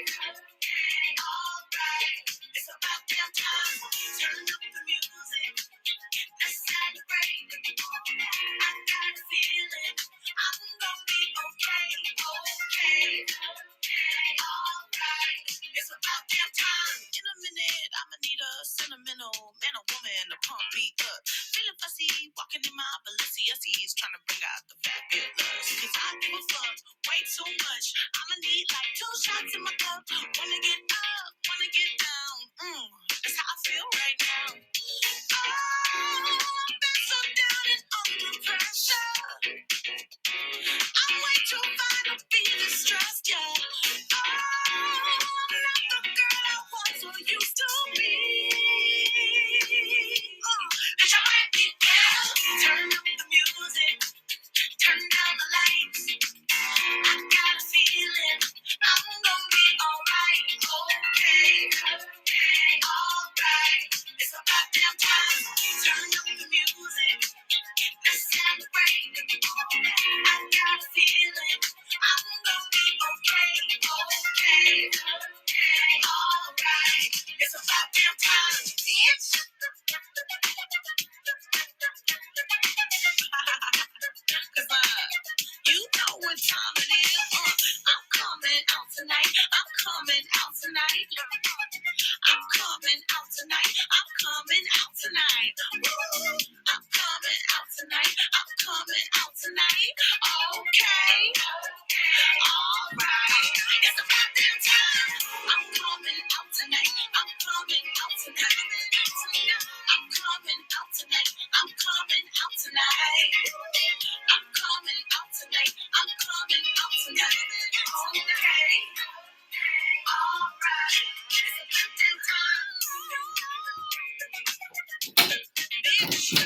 Alright, it's about damn time. Turn up the music. Let's celebrate. I got a feeling I'm gonna be okay. Alright, it's about damn time. In a minute, I'ma need a sentimental man or woman to pump me up. Feeling fussy, walking in my Balenciennes, trying to bring out the fabulous. Cause I give a fuck way too much. I'ma need like 2 shots in my cup. Wanna get up, wanna get down. That's how I feel right now. Oh, I've been so down and under pressure. I'm way too fine to be distressed, yeah. Oh, I'm not the girl I was or used to be. It's your baby girl. Turn up the music, turn down the lights. I got a feeling I'm gonna be alright. Alright. It's about damn time. Turn up the music. Let's celebrate. I got a feeling I'm gonna be okay. Alright. It's about damn time, bitch. You know what time it is. I'm coming out tonight. I'm coming out tonight. I'm coming out tonight. I'm coming out tonight. Woo. I'm coming out tonight. I'm coming out tonight. Okay. Alright. It's about damn time. I'm coming out tonight. I'm coming out tonight. I'm coming out tonight. I'm coming out tonight. I'm coming out tonight. I'm coming out tonight. Okay. Alright. It's about damn time. Bitch.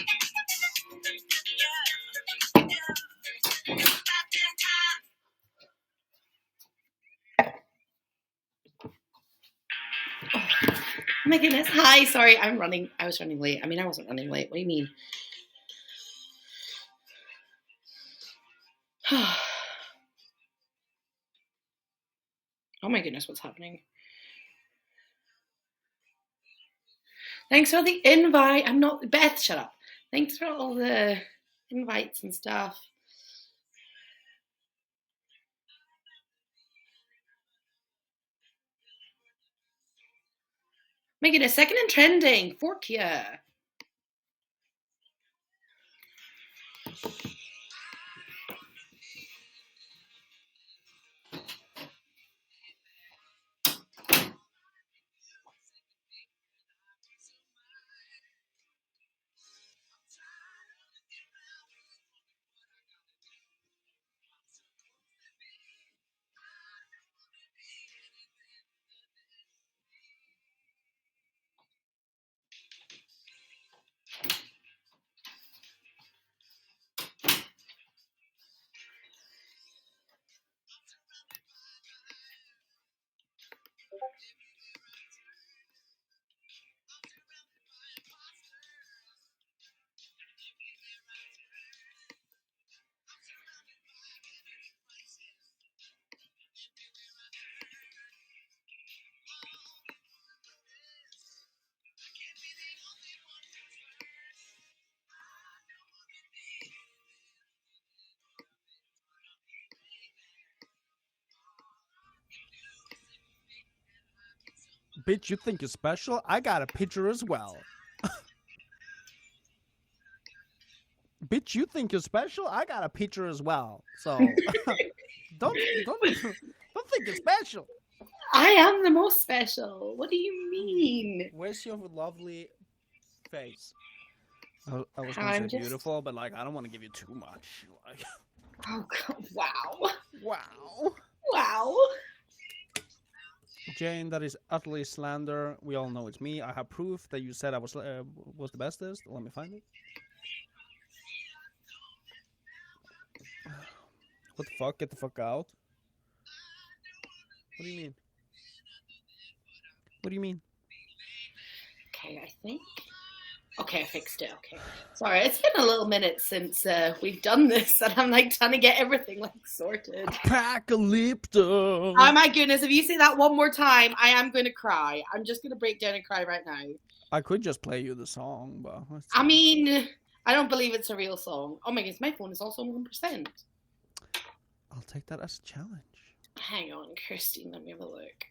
Yeah. It's about damn time. Oh my goodness. Hi, sorry, I was running late. I mean, I wasn't running late. What do you mean? Oh my goodness, what's happening? Thanks for the invite. I'm not Beth, shut up. Thanks for all the invites and stuff. Make it a second and trending. Fork ya. Bitch, you think you're special? I got a picture as well. Bitch, you think you're special? I got a picture as well. So don't think you're special. I am the most special. What do you mean? Where's your lovely face? I was gonna say beautiful, but like I don't want to give you too much. Like, oh God, wow. Wow. Jane, that is utterly slander. We all know it's me. I have proof that you said I was the bestest. Let me find it. What the fuck? Get the fuck out. What do you mean? What do you mean? Okay, I think Okay, I fixed it. Okay. Sorry, it's been a little minute since we've done this, and I'm like trying to get everything like sorted. Apocalypto. Oh my goodness, if you say that one more time, I am going to cry. I'm just going to break down and cry right now. I could just play you the song, but... I mean, I don't believe it's a real song. Oh my goodness, my phone is also on 1%. I'll take that as a challenge. Hang on, Christine, let me have a look.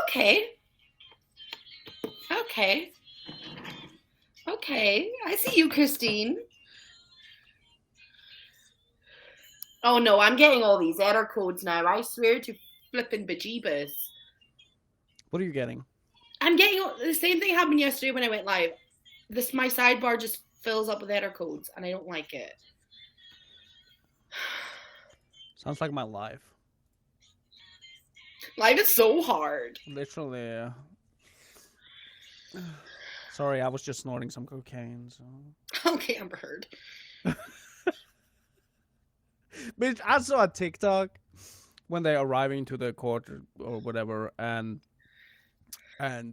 Okay. I see you, Christine. Oh no, I'm getting all these error codes now. I swear to flipping bejeebus. What are you getting? I'm getting the same thing happened yesterday when I went live. My sidebar just fills up with error codes, and I don't like it. Sounds like my life. Life is so hard. Literally. Sorry, I was just snorting some cocaine. So. Okay, Amber Heard. Bitch, I saw a TikTok when they're arriving to the court or whatever, and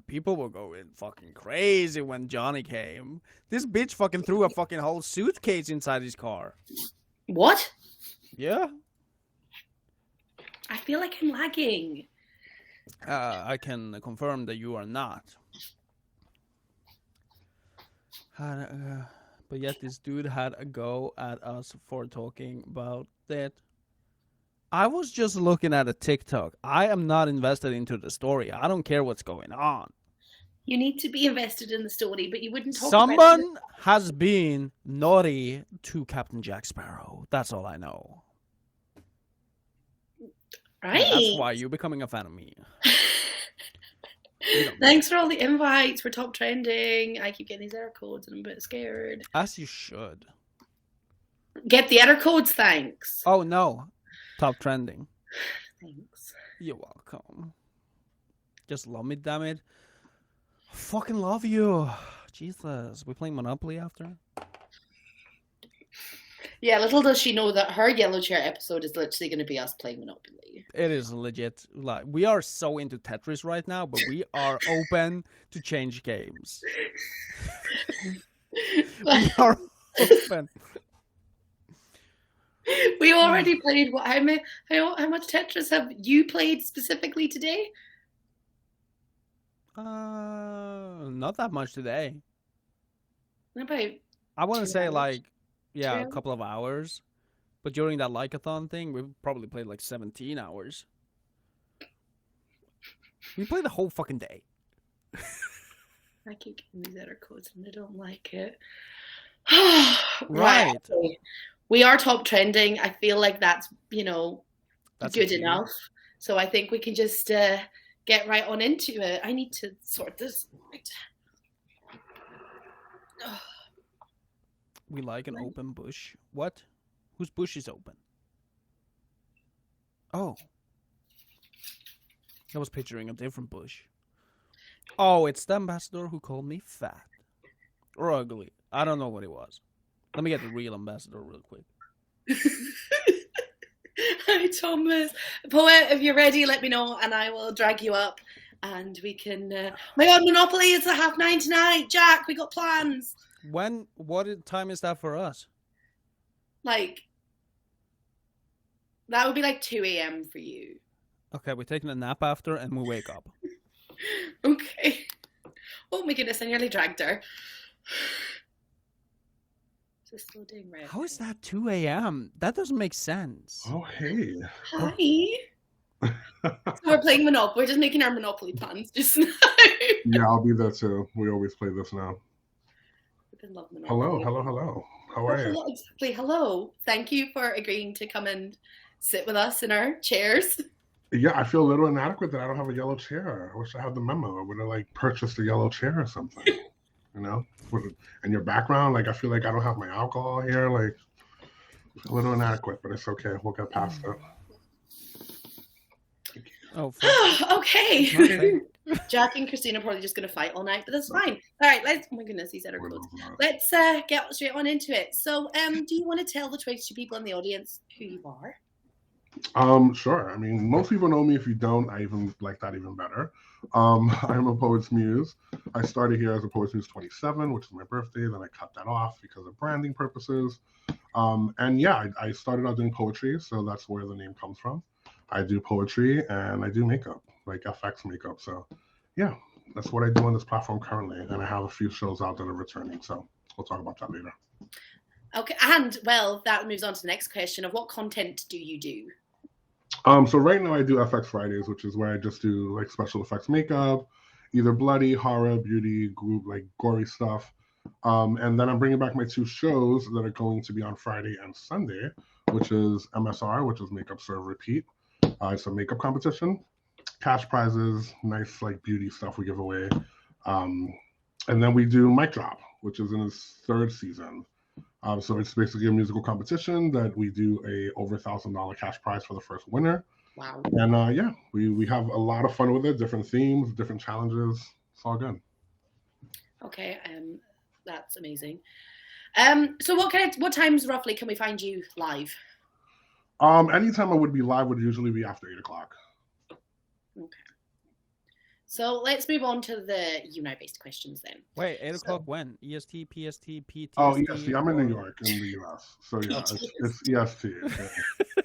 people were going fucking crazy when Johnny came. This bitch fucking threw a fucking whole suitcase inside his car. What? Yeah. I feel like I'm lagging. I can confirm that you are not. But yet this dude had a go at us for talking about that. I was just looking at a TikTok. I am not invested into the story. I don't care what's going on. You need to be invested in the story, but you wouldn't talk Someone about it. has been naughty to Captain Jack Sparrow. That's all I know. Right. And that's why you're becoming a fan of me. Thanks for all the invites for top trending. I keep getting these error codes and I'm a bit scared. As you should. Get the error codes, thanks. Oh no. Top trending. Thanks. You're welcome. Just love me, damn it. Fucking love you. Jesus. We playing Monopoly after? Yeah, little does she know that her yellow chair episode is literally going to be us playing Monopoly. It is legit. Like, we are so into Tetris right now, but we are open to change games. We are open. We already played. How much Tetris have you played specifically today? Not that much today. About I want to say hours? like, yeah, 2 a couple of hours. But during that like-a-thon thing, we probably played like 17 hours. We played the whole fucking day. I keep getting these error codes and I don't like it. Right. Okay. We are top trending. I feel like that's, That's good enough. So I think we can just get right on into it. I need to sort this out. We like an open bush. What? Whose bush is open? Oh. I was picturing a different bush. Oh, it's the ambassador who called me fat. Or ugly. I don't know what it was. Let me get the real ambassador real quick. Hi, Thomas. Poet, if you're ready, let me know and I will drag you up. And we can... my God, Monopoly is at 9:30 tonight. Jack, we got plans. What time is that for us? Like, that would be like 2 a.m. for you. Okay, we're taking a nap after and we wake up. Okay. Oh my goodness, I nearly dragged her. Is this still doing red? How is that 2 a.m.? That doesn't make sense. Oh, hey. Hi. So we're playing Monopoly. We're just making our Monopoly plans just now. Yeah, I'll be there too. We always play this now. Love Hello. How are you? Exactly. Hello. Thank you for agreeing to come and sit with us in our chairs. Yeah, I feel a little inadequate that I don't have a yellow chair. I wish I had the memo. I would have purchased a yellow chair or something. And your background, I feel like I don't have my alcohol here. A little inadequate, but it's okay. We'll get past it. Oh, okay. Jack and Christina are probably just going to fight all night, but that's fine. All right, let's. Oh my goodness, these are quotes. Let's get straight on into it. So, do you want to tell the 22 people in the audience who you are? Sure. I mean, most people know me. If you don't, I even like that even better. I'm APoetsMuse. I started here as APoetsMuse 27, which is my birthday. Then I cut that off because of branding purposes. And yeah, I started out doing poetry, so that's where the name comes from. I do poetry and I do makeup, like FX makeup. So yeah, that's what I do on this platform currently. And I have a few shows out that are returning. So we'll talk about that later. Okay, and well, that moves on to the next question of what content do you do? So right now I do FX Fridays, which is where I just do like special effects makeup, either bloody, horror, beauty, group, like gory stuff. And then I'm bringing back my two shows that are going to be on Friday and Sunday, which is MSR, which is Makeup Serve Repeat. It's a makeup competition, cash prizes, nice like beauty stuff we give away. And then we do Mic Drop, which is in its third season. So it's basically a musical competition that we do a over $1,000 cash prize for the first winner. Wow. And yeah, we have a lot of fun with it, different themes, different challenges. It's all good. Okay, that's amazing. So what times roughly can we find you live? Anytime I would be live would usually be after 8 o'clock. Okay. So let's move on to the UNI-based questions then. Wait, 8 o'clock when? EST, PST, PT? Oh, EST. I'm in New York, in the US. So yeah, it's EST. Yeah.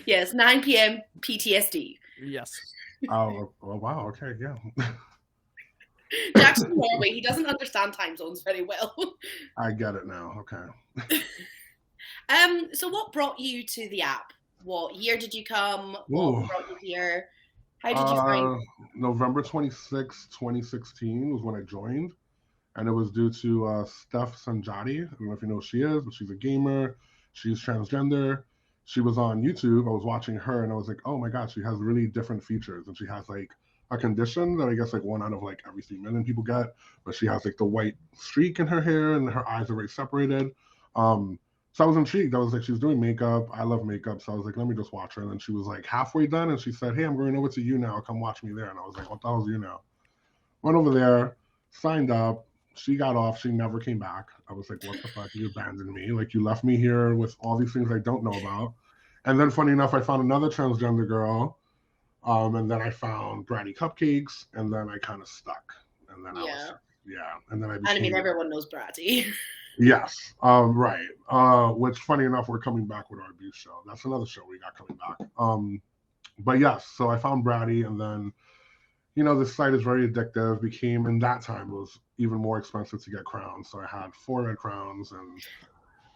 Yes, 9 p.m. PTSD. Yes. Oh, wow. Okay, yeah. Jack's from Norway. He doesn't understand time zones very well. I get it now. Okay. So what brought you to the app? What year did you come? What brought you here? How did you find it? November 26, 2016 was when I joined. And it was due to Steph Sanjati. I don't know if you know who she is, but she's a gamer. She's transgender. She was on YouTube. I was watching her and I was like, oh my God, she has really different features. And she has like a condition that I guess like 1 out of like every 3 million people get. But she has like the white streak in her hair and her eyes are very separated. So I was intrigued. I was like, she's doing makeup. I love makeup. So I was like, let me just watch her. And then she was like halfway done. And she said, hey, I'm going over to you now. Come watch me there. And I was like, what the hell is you now? Went over there, signed up. She got off. She never came back. I was like, what the fuck? You abandoned me. Like, you left me here with all these things I don't know about. And then funny enough, I found another transgender girl. And then I found Bratty Cupcakes. And then I kind of stuck. And then And then I mean, everyone knows Bratty. Yes, right. Which, funny enough, we're coming back with our abuse show. That's another show we got coming back. But yes, so I found Bratty, and then, you know, this site is very addictive. Became, in that time, it was even more expensive to get crowns. So I had 4 red crowns, and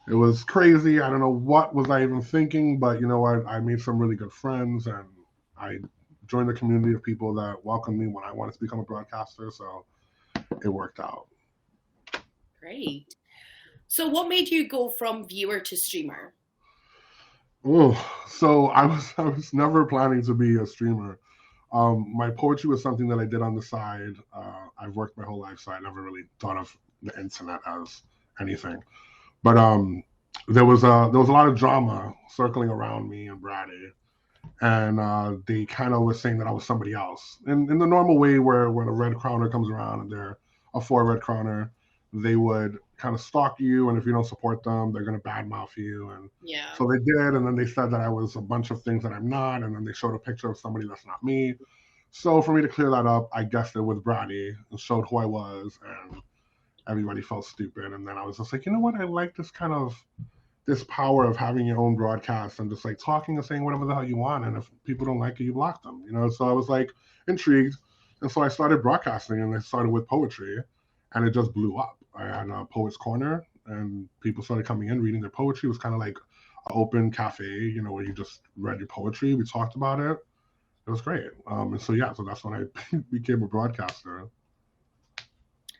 it was crazy. I don't know what was I even thinking, but you know what? I made some really good friends, and I joined a community of people that welcomed me when I wanted to become a broadcaster. So it worked out. Great. So what made you go from viewer to streamer? Oh, so I was never planning to be a streamer. My poetry was something that I did on the side. I've worked my whole life, so I never really thought of the internet as anything. But there was a lot of drama circling around me and Bratty, and they kind of were saying that I was somebody else. In the normal way where a red crowner comes around and they're a 4 red crowner, they would kind of stalk you, and if you don't support them, they're going to badmouth you. And so they did, and then they said that I was a bunch of things that I'm not, and then they showed a picture of somebody that's not me. So for me to clear that up, I guessed it with Bratty and showed who I was, and everybody felt stupid. And then I was just like, you know what? I like this power of having your own broadcast and just like talking and saying whatever the hell you want. And if people don't like it, you block them, you know? So I was like intrigued. And so I started broadcasting, and I started with poetry, and it just blew up. I had a Poets Corner, and people started coming in, reading their poetry. It was kind of like an open cafe, you know, where you just read your poetry. We talked about it. It was great. And so that's when I became a broadcaster.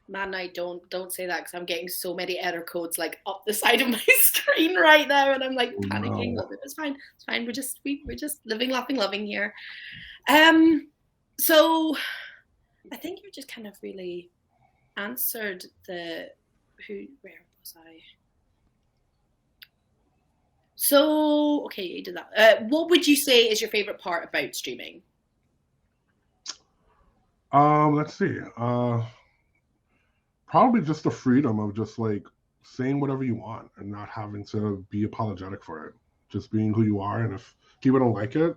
Man, I don't say that, because I'm getting so many error codes like up the side of my screen right now, and I'm like panicking. No. It's fine. We're just living, laughing, loving here. So I think you just kind of really answered where was I? So, okay, you did that. What would you say is your favorite part about streaming? Let's see. Probably just the freedom of just like saying whatever you want and not having to be apologetic for it. Just being who you are, and if people don't like it,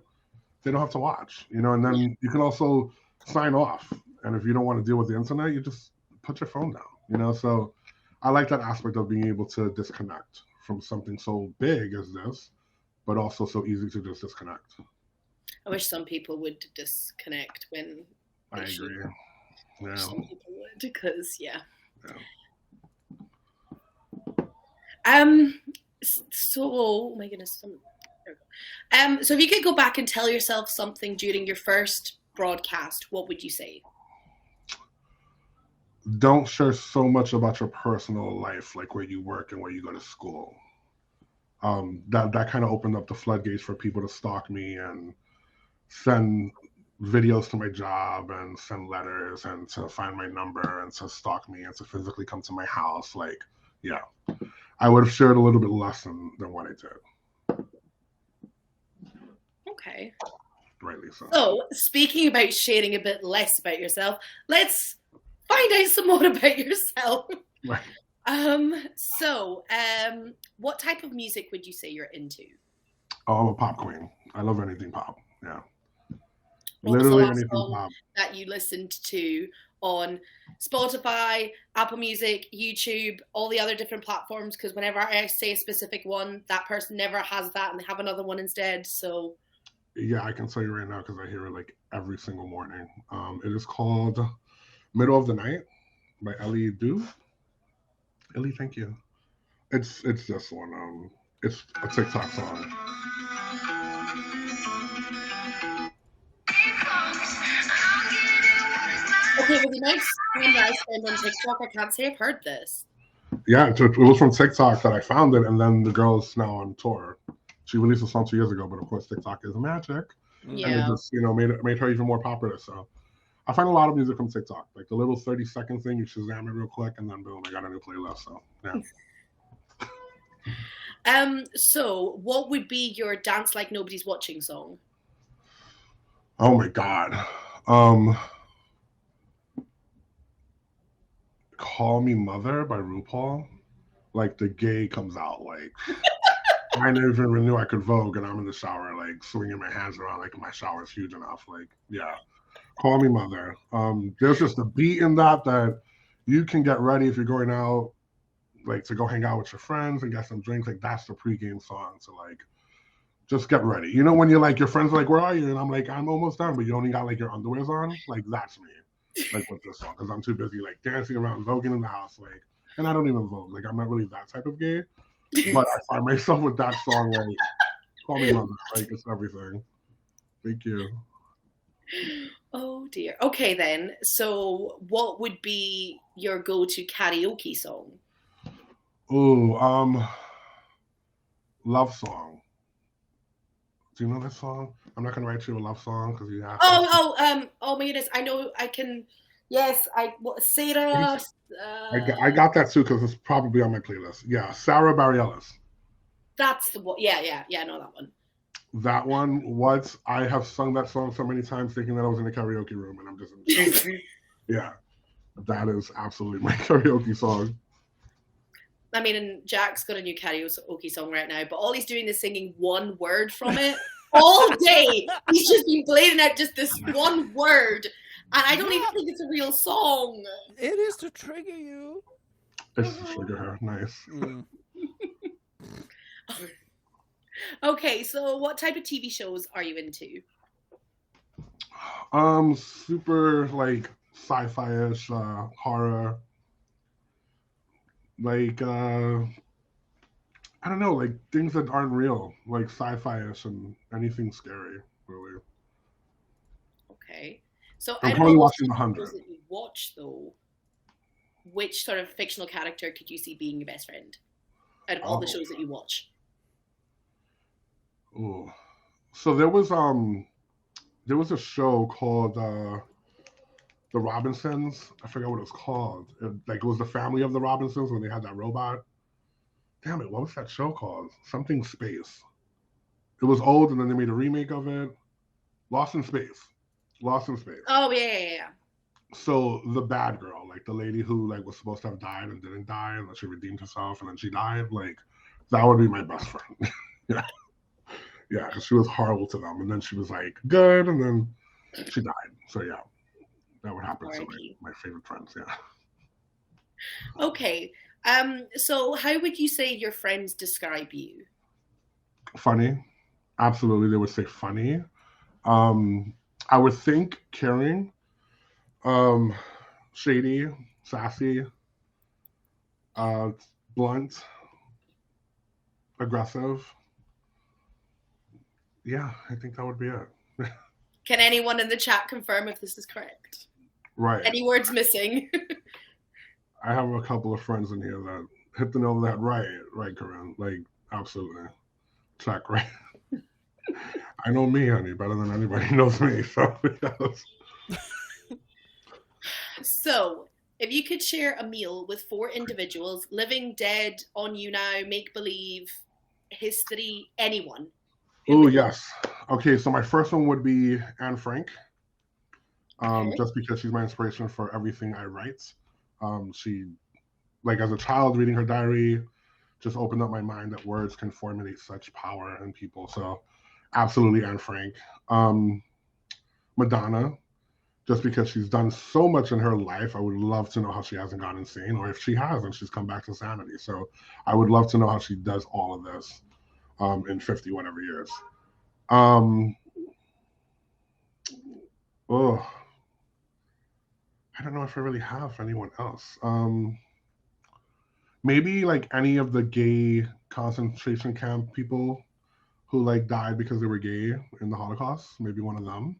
they don't have to watch, you know. And then you can also sign off. And if you don't want to deal with the internet, you just put your phone down, you know. So I like that aspect of being able to disconnect from something so big as this, but also so easy to just disconnect. I wish some people would disconnect when I agree. Yeah. Some people would, because Yeah. So, oh my goodness. So if you could go back and tell yourself something during your first broadcast, what would you say? Don't share so much about your personal life, like where you work and where you go to school. That kind of opened up the floodgates for people to stalk me and send videos to my job and send letters and to find my number and to stalk me and to physically come to my house. Like, yeah, I would have shared a little bit less than what I did. Okay. Rightly so. So, speaking about sharing a bit less about yourself, let's find out some more about yourself. Right. What type of music would you say you're into? Oh, I'm a pop queen. I love anything pop. Yeah. What Literally was the last anything song pop that you listened to on Spotify, Apple Music, YouTube, all the other different platforms? Because whenever I say a specific one, that person never has that and they have another one instead. So yeah, I can tell you right now because I hear it like every single morning. It is called Middle of the Night by Ellie Do. Ellie, thank you. It's this one. It's a TikTok song. okay, with the amount of time that I spend on TikTok, I can't say I've heard this. Yeah, it was from TikTok that I found it, and then the girl's now on tour. She released a song 2 years ago, but of course TikTok is magic, and it just made her even more popular. So I find a lot of music from TikTok, like the little 30-second thing. You Shazam it real quick, and then boom, I got a new playlist. So yeah. So what would be your Dance Like Nobody's Watching song? Oh my God. Call Me Mother by RuPaul. Like the gay comes out like I never even knew I could Vogue, and I'm in the shower like swinging my hands around like my shower is huge enough. Like, yeah, Call Me Mother. There's just a beat in that you can get ready if you're going out, like to go hang out with your friends and get some drinks. Like that's the pregame song to like just get ready. You know when you're like your friends are like, where are you? And I'm like, I'm almost done, but you only got like your underwears on. Like that's me. Like with this song, because I'm too busy like dancing around, voguing in the house, like, and I don't even vogue. Like I'm not really that type of gay, but I find myself with that song like, Call Me Mother, like it's everything. Thank you. Oh dear. Okay then. So what would be your go-to karaoke song? Ooh, love song. Do you know this song? I'm not gonna write you a love song because you have. Oh my goodness! I know. I can. Yes, Sarah. I got that too because it's probably on my playlist. Yeah, Sarah Bareilles. That's the one. Yeah. I know that one. That one. What I have sung that song so many times, thinking that I was in a karaoke room, and I'm just. Yeah, that is absolutely my karaoke song. I mean, and Jack's got a new karaoke song right now, but all he's doing is singing one word from it all day. He's just been playing out just this one word, and I don't even think it's a real song. It is to trigger you. It's to trigger her. Nice. Okay, so what type of TV shows are you into? Super like sci-fi-ish, horror. Like I don't know, like things that aren't real, like sci-fi-ish and anything scary, really. Okay, so I'm out of probably all watching the The 100. shows that you watch, though, which sort of fictional character could you see being your best friend? Out of all the shows that you watch. Ooh. So there was a show called The Robinsons. I forgot what it was called. It was the family of the Robinsons when they had that robot. Damn it, what was that show called? Something Space. It was old, and then they made a remake of it. Lost in Space. Oh yeah. So the bad girl, like the lady who like was supposed to have died and didn't die, and then she redeemed herself and then she died, like that would be my best friend. Yeah, yeah, because she was horrible to them, and then she was like good, and then she died. So yeah, that would happen to my favorite friends. Yeah. Okay. So how would you say your friends describe you? Funny, absolutely. They would say funny. I would think caring, um, shady, sassy, uh, blunt, aggressive. Yeah, I think that would be it. Can anyone in the chat confirm if this is correct? Right. Any words missing? I have a couple of friends in here that hit the nail on that right, Corinne. Like, absolutely. Check, right? I know me, honey, better than anybody knows me. So, yes. So, if you could share a meal with 4 individuals, living, dead, on you now, make believe, history, anyone. Oh, yes. Okay, so my first one would be Anne Frank. Just because she's my inspiration for everything I write. She, like as a child, reading her diary, just opened up my mind that words can formulate such power in people. So, absolutely, Anne Frank. Madonna, just because she's done so much in her life, I would love to know how she hasn't gone insane, or if she has and she's come back to sanity. So, I would love to know how she does all of this in 50 whatever years. Oh, I don't know if I really have anyone else. Maybe like any of the gay concentration camp people who like died because they were gay in the Holocaust. Maybe one of them,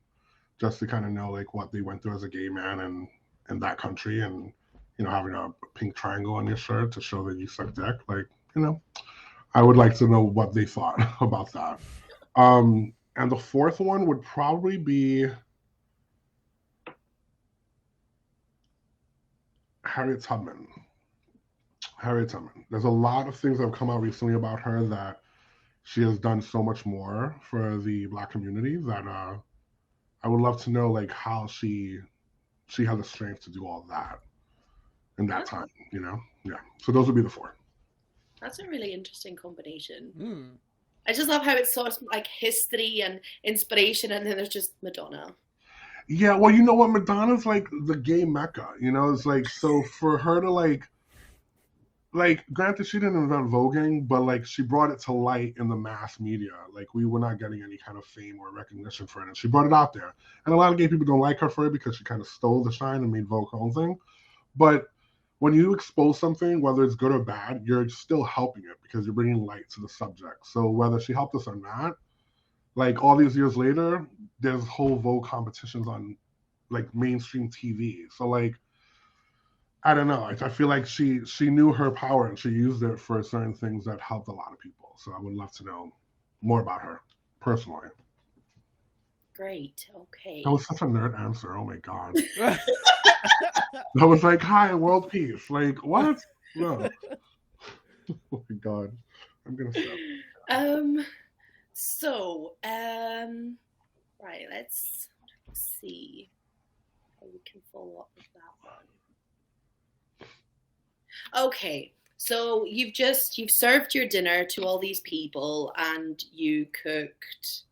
just to kind of know like what they went through as a gay man in that country, and having a pink triangle on your shirt to show that you suck dick. Like I would like to know what they thought about that. And the fourth one would probably be Harriet Tubman. Harriet Tubman. There's a lot of things that have come out recently about her that she has done so much more for the Black community that I would love to know like how she had the strength to do all that in that time. Yeah. So those would be the 4. That's a really interesting combination. I just love how it's sort of like history and inspiration, and then there's just Madonna. Yeah, well, you know what? Madonna's like the gay mecca. It's like, so for her to like, granted, she didn't invent voguing, but like she brought it to light in the mass media. Like we were not getting any kind of fame or recognition for it, and she brought it out there. And a lot of gay people don't like her for it because she kind of stole the shine and made Vogue her own thing. But when you expose something, whether it's good or bad, you're still helping it because you're bringing light to the subject. So whether she helped us or not, like all these years later, there's whole Vogue competitions on like mainstream TV. So like, I don't know. I feel like she knew her power and she used it for certain things that helped a lot of people. So I would love to know more about her personally. Great. Okay. That was such a nerd answer. Oh my god. That was like, hi, world peace. Like what? No. Oh my god. I'm gonna stop. So, right, let's see how we can follow up with that one. Okay, so you've served your dinner to all these people and you cooked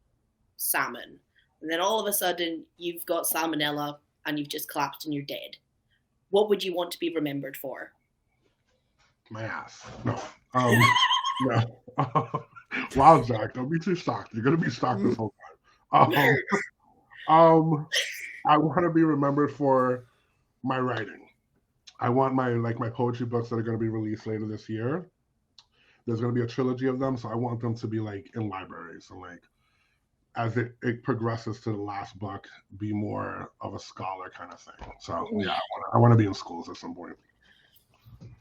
salmon. And then all of a sudden you've got salmonella and you've just collapsed and you're dead. What would you want to be remembered for? My ass. No. No. Wow, Zach, don't be too shocked. You're gonna be shocked this whole time. I want to be remembered for my writing. I want my poetry books that are going to be released later this year. There's going to be a trilogy of them, so I want them to be like in libraries and like as it progresses to the last book, be more of a scholar kind of thing. So yeah, I want to be in schools at some point.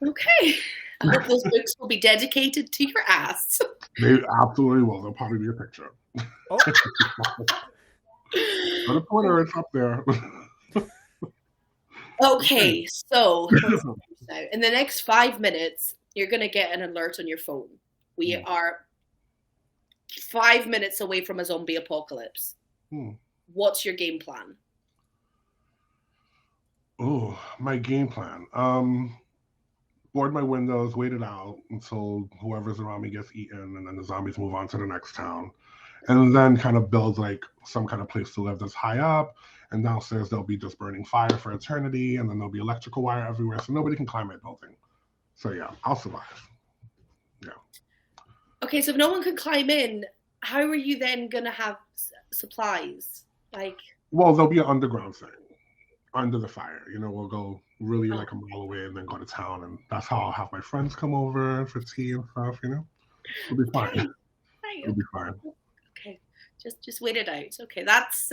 Okay. I hope those books will be dedicated to your ass. They absolutely will. There'll probably be a picture. Oh. But a Twitter, it's up there. Okay, so in the next 5 minutes, you're going to get an alert on your phone. We are 5 minutes away from a zombie apocalypse. What's your game plan? Oh, my game plan. Board my windows, wait it out until whoever's around me gets eaten, and then the zombies move on to the next town. And then kind of build like some kind of place to live that's high up. And downstairs there'll be just burning fire for eternity, and then there'll be electrical wire everywhere, so nobody can climb my building. So yeah, I'll survive. Yeah. Okay, so if no one can climb in, how are you then gonna have supplies? Like, Well, there'll be an underground thing under the fire. We'll go really oh, like a mile away and then go to town, and that's how I'll have my friends come over for tea and stuff. It'll be fine. okay, right, It'll be fine. okay, just wait it out. Okay, that's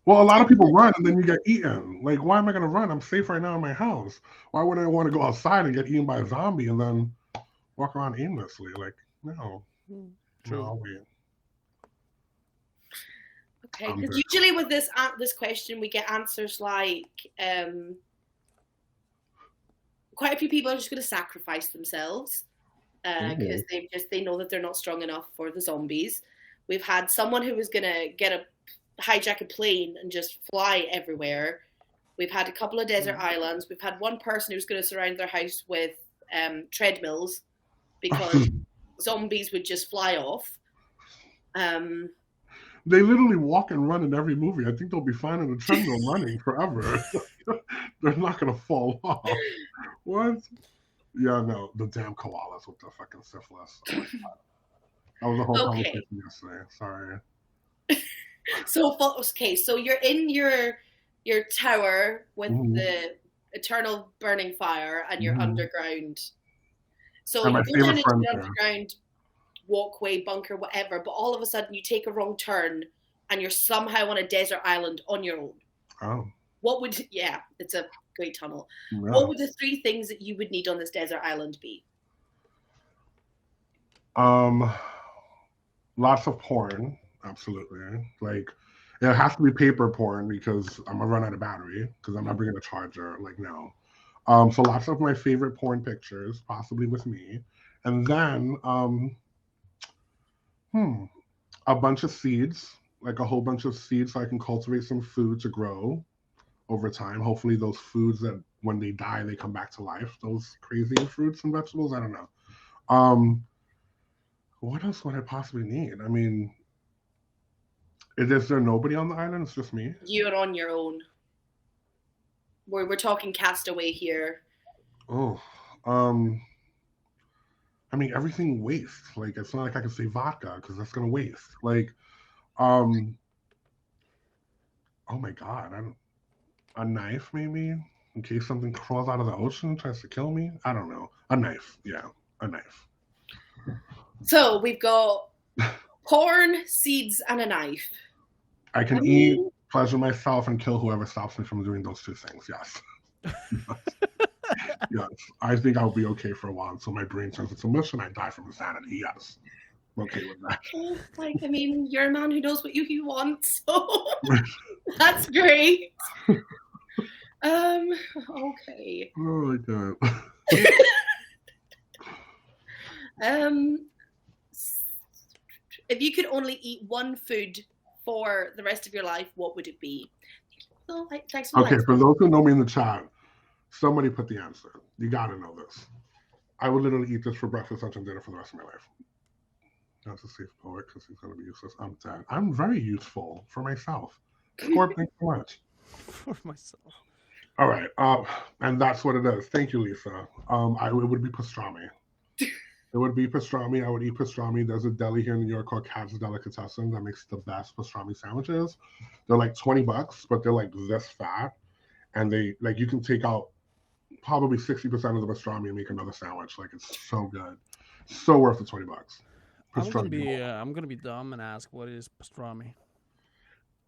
Well, a lot of people run and then you get eaten. Like, why am I gonna run? I'm safe right now in my house. Why would I want to go outside and get eaten by a zombie and then walk around aimlessly? Like, no. True. No, I'll wait. okay. Because usually with this question, we get answers like, quite a few people are just going to sacrifice themselves because they know that they're not strong enough for the zombies. We've had someone who was going to hijack a plane and just fly everywhere. We've had a couple of desert islands. We've had one person who's going to surround their house with treadmills because zombies would just fly off. They literally walk and run in every movie. I think they'll be fine in the treadmill running forever. They're not gonna fall off. What? Yeah, no, the damn koalas with the fucking syphilis. Oh my God. That was a whole conversation yesterday. Sorry. So you're in your tower with the eternal burning fire, and you're underground. So And my you're going favorite into friend the underground walkway, bunker, whatever, but all of a sudden you take a wrong turn and you're somehow on a desert island on your own. Oh. It's a great tunnel. Yeah. What would the 3 things that you would need on this desert island be? Lots of porn, absolutely. Like, it has to be paper porn because I'm gonna run out of battery because I'm not bringing a charger. Like, no. So lots of my favorite porn pictures, possibly with me, and then a bunch of seeds, like a whole bunch of seeds, so I can cultivate some food to grow over time. Hopefully, those foods that when they die they come back to life. Those crazy fruits and vegetables. I don't know. What else would I possibly need? I mean, is there nobody on the island? It's just me. You're on your own. We're talking castaway here. Oh, I mean, everything wastes. Like, it's not like I can say vodka because that's gonna waste. Like, oh my God, a knife maybe in case something crawls out of the ocean and tries to kill me. I don't know. A knife, yeah, a knife. So we've got corn, seeds, and a knife. I can eat, pleasure myself, and kill whoever stops me from doing those 2 things. Yes. Yes. I think I'll be okay for a while until my brain turns into mush and I die from insanity. Yes. I'm okay with that. Like, I mean, you're a man who knows what you want, so that's great. Okay. Oh my God. If you could only eat one food for the rest of your life, what would it be? Oh, thanks for okay, for those who know me in the chat, somebody put the answer. You gotta know this. I would literally eat this for breakfast, lunch, and dinner for the rest of my life. That's a safe poet because he's gonna be useless. I'm dead. I'm very useful for myself. Corp, thanks so much. For myself. All right, and that's what it is. Thank you, Lisa. It would be pastrami. It would be pastrami. I would eat pastrami. There's a deli here in New York called Katz Delicatessen that makes the best pastrami sandwiches. They're like $20, but they're like this fat, and they like you can take out probably 60% of the pastrami and make another sandwich. Like, it's so good, so worth the $20. I'm gonna be dumb and ask what is pastrami.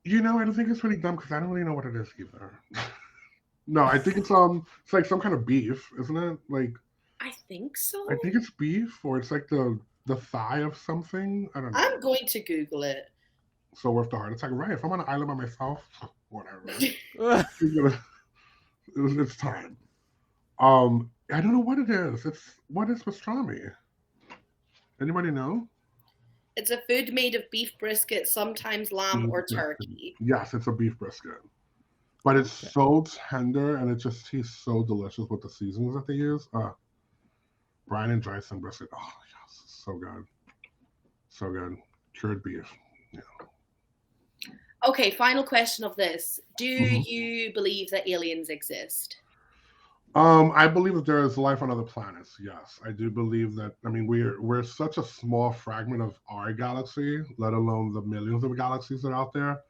I don't think it's really dumb because I don't really know what it is either. No, I think it's like some kind of beef, isn't it? Like, I think so. I think it's beef, or it's like the thigh of something. I don't know. I'm going to Google it. So worth the heart attack, right? If I'm on an island by myself, whatever. It's time. I don't know what it is. What is pastrami? Anybody know? It's a food made of beef brisket, sometimes lamb or turkey. Yes, it's a beef brisket. but it's so tender and it just tastes so delicious with the seasonings that they use. Brine and dry sun brisket. Oh yes, so good, so good. Cured beef. Yeah. Okay, final question of this: do Mhm. you believe that aliens exist? I believe that there is life on other planets. Yes, I do believe that. I mean, we're such a small fragment of our galaxy, let alone the millions of galaxies that are out there,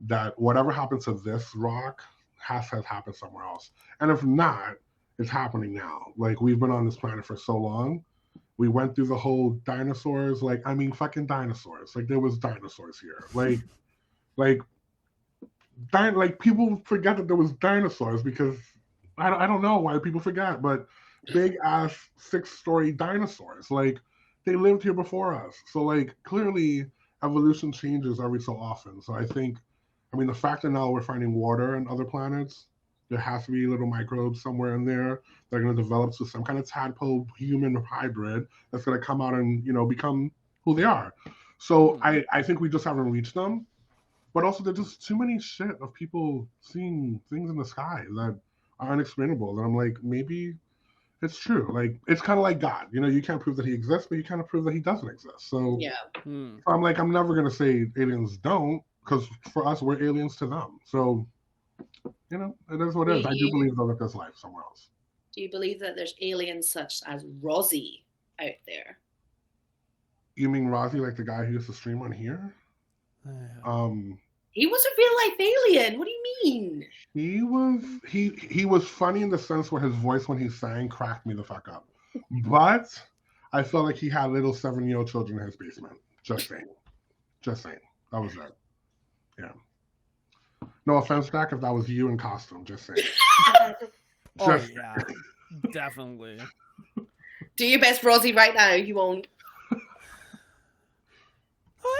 that whatever happens to this rock has to happen somewhere else. And if not, it's happening now. Like we've been on this planet for so long. We went through the whole dinosaurs. Like I mean, fucking dinosaurs. Like there was dinosaurs here. Like like people forget that there was dinosaurs because I don't know why people forget, but big ass 6-story dinosaurs, like they lived here before us. So like clearly evolution changes every so often. So I mean the fact that now we're finding water on other planets, there has to be little microbes somewhere in there that are going to develop to some kind of tadpole human hybrid that's going to come out and become who they are. So I think we just haven't reached them. But also, there's just too many shit of people seeing things in the sky that are unexplainable. And I'm like, maybe it's true. Like, it's kind of like God. You can't prove that he exists, but you kind of prove that he doesn't exist. So Yeah. I'm like, I'm never going to say aliens don't, because for us, we're aliens to them. So, it is what it is. I do believe, though, that there's life somewhere else. Do you believe that there's aliens such as Rosie out there? You mean Rozzy, like the guy who used to stream on here? He was a real life alien. What do you mean? He was funny in the sense where his voice when he sang cracked me the fuck up. But I felt like he had little 7-year-old children in his basement. Just saying. That was it. Yeah. No offense, Jack, if that was you in costume. Just saying. Yeah, definitely. Do your best, Rosie, right now. You won't. I'm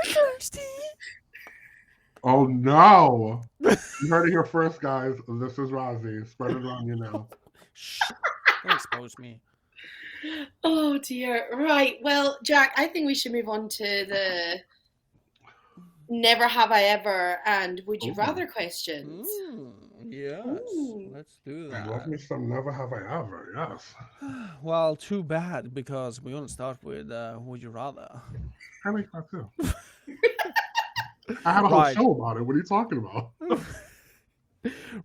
thirsty. Oh no! You heard it here first, guys. This is Rozzy. Spread it around you now. Shh! Don't expose me. Oh dear. Right. Well, Jack, I think we should move on to the Never Have I Ever and Would You Rather questions. Yes. Let's do that. Love me some Never Have I Ever. Yes. Well, too bad because we're gonna start with Would You Rather. I like that too. I have a whole show about it. What are you talking about?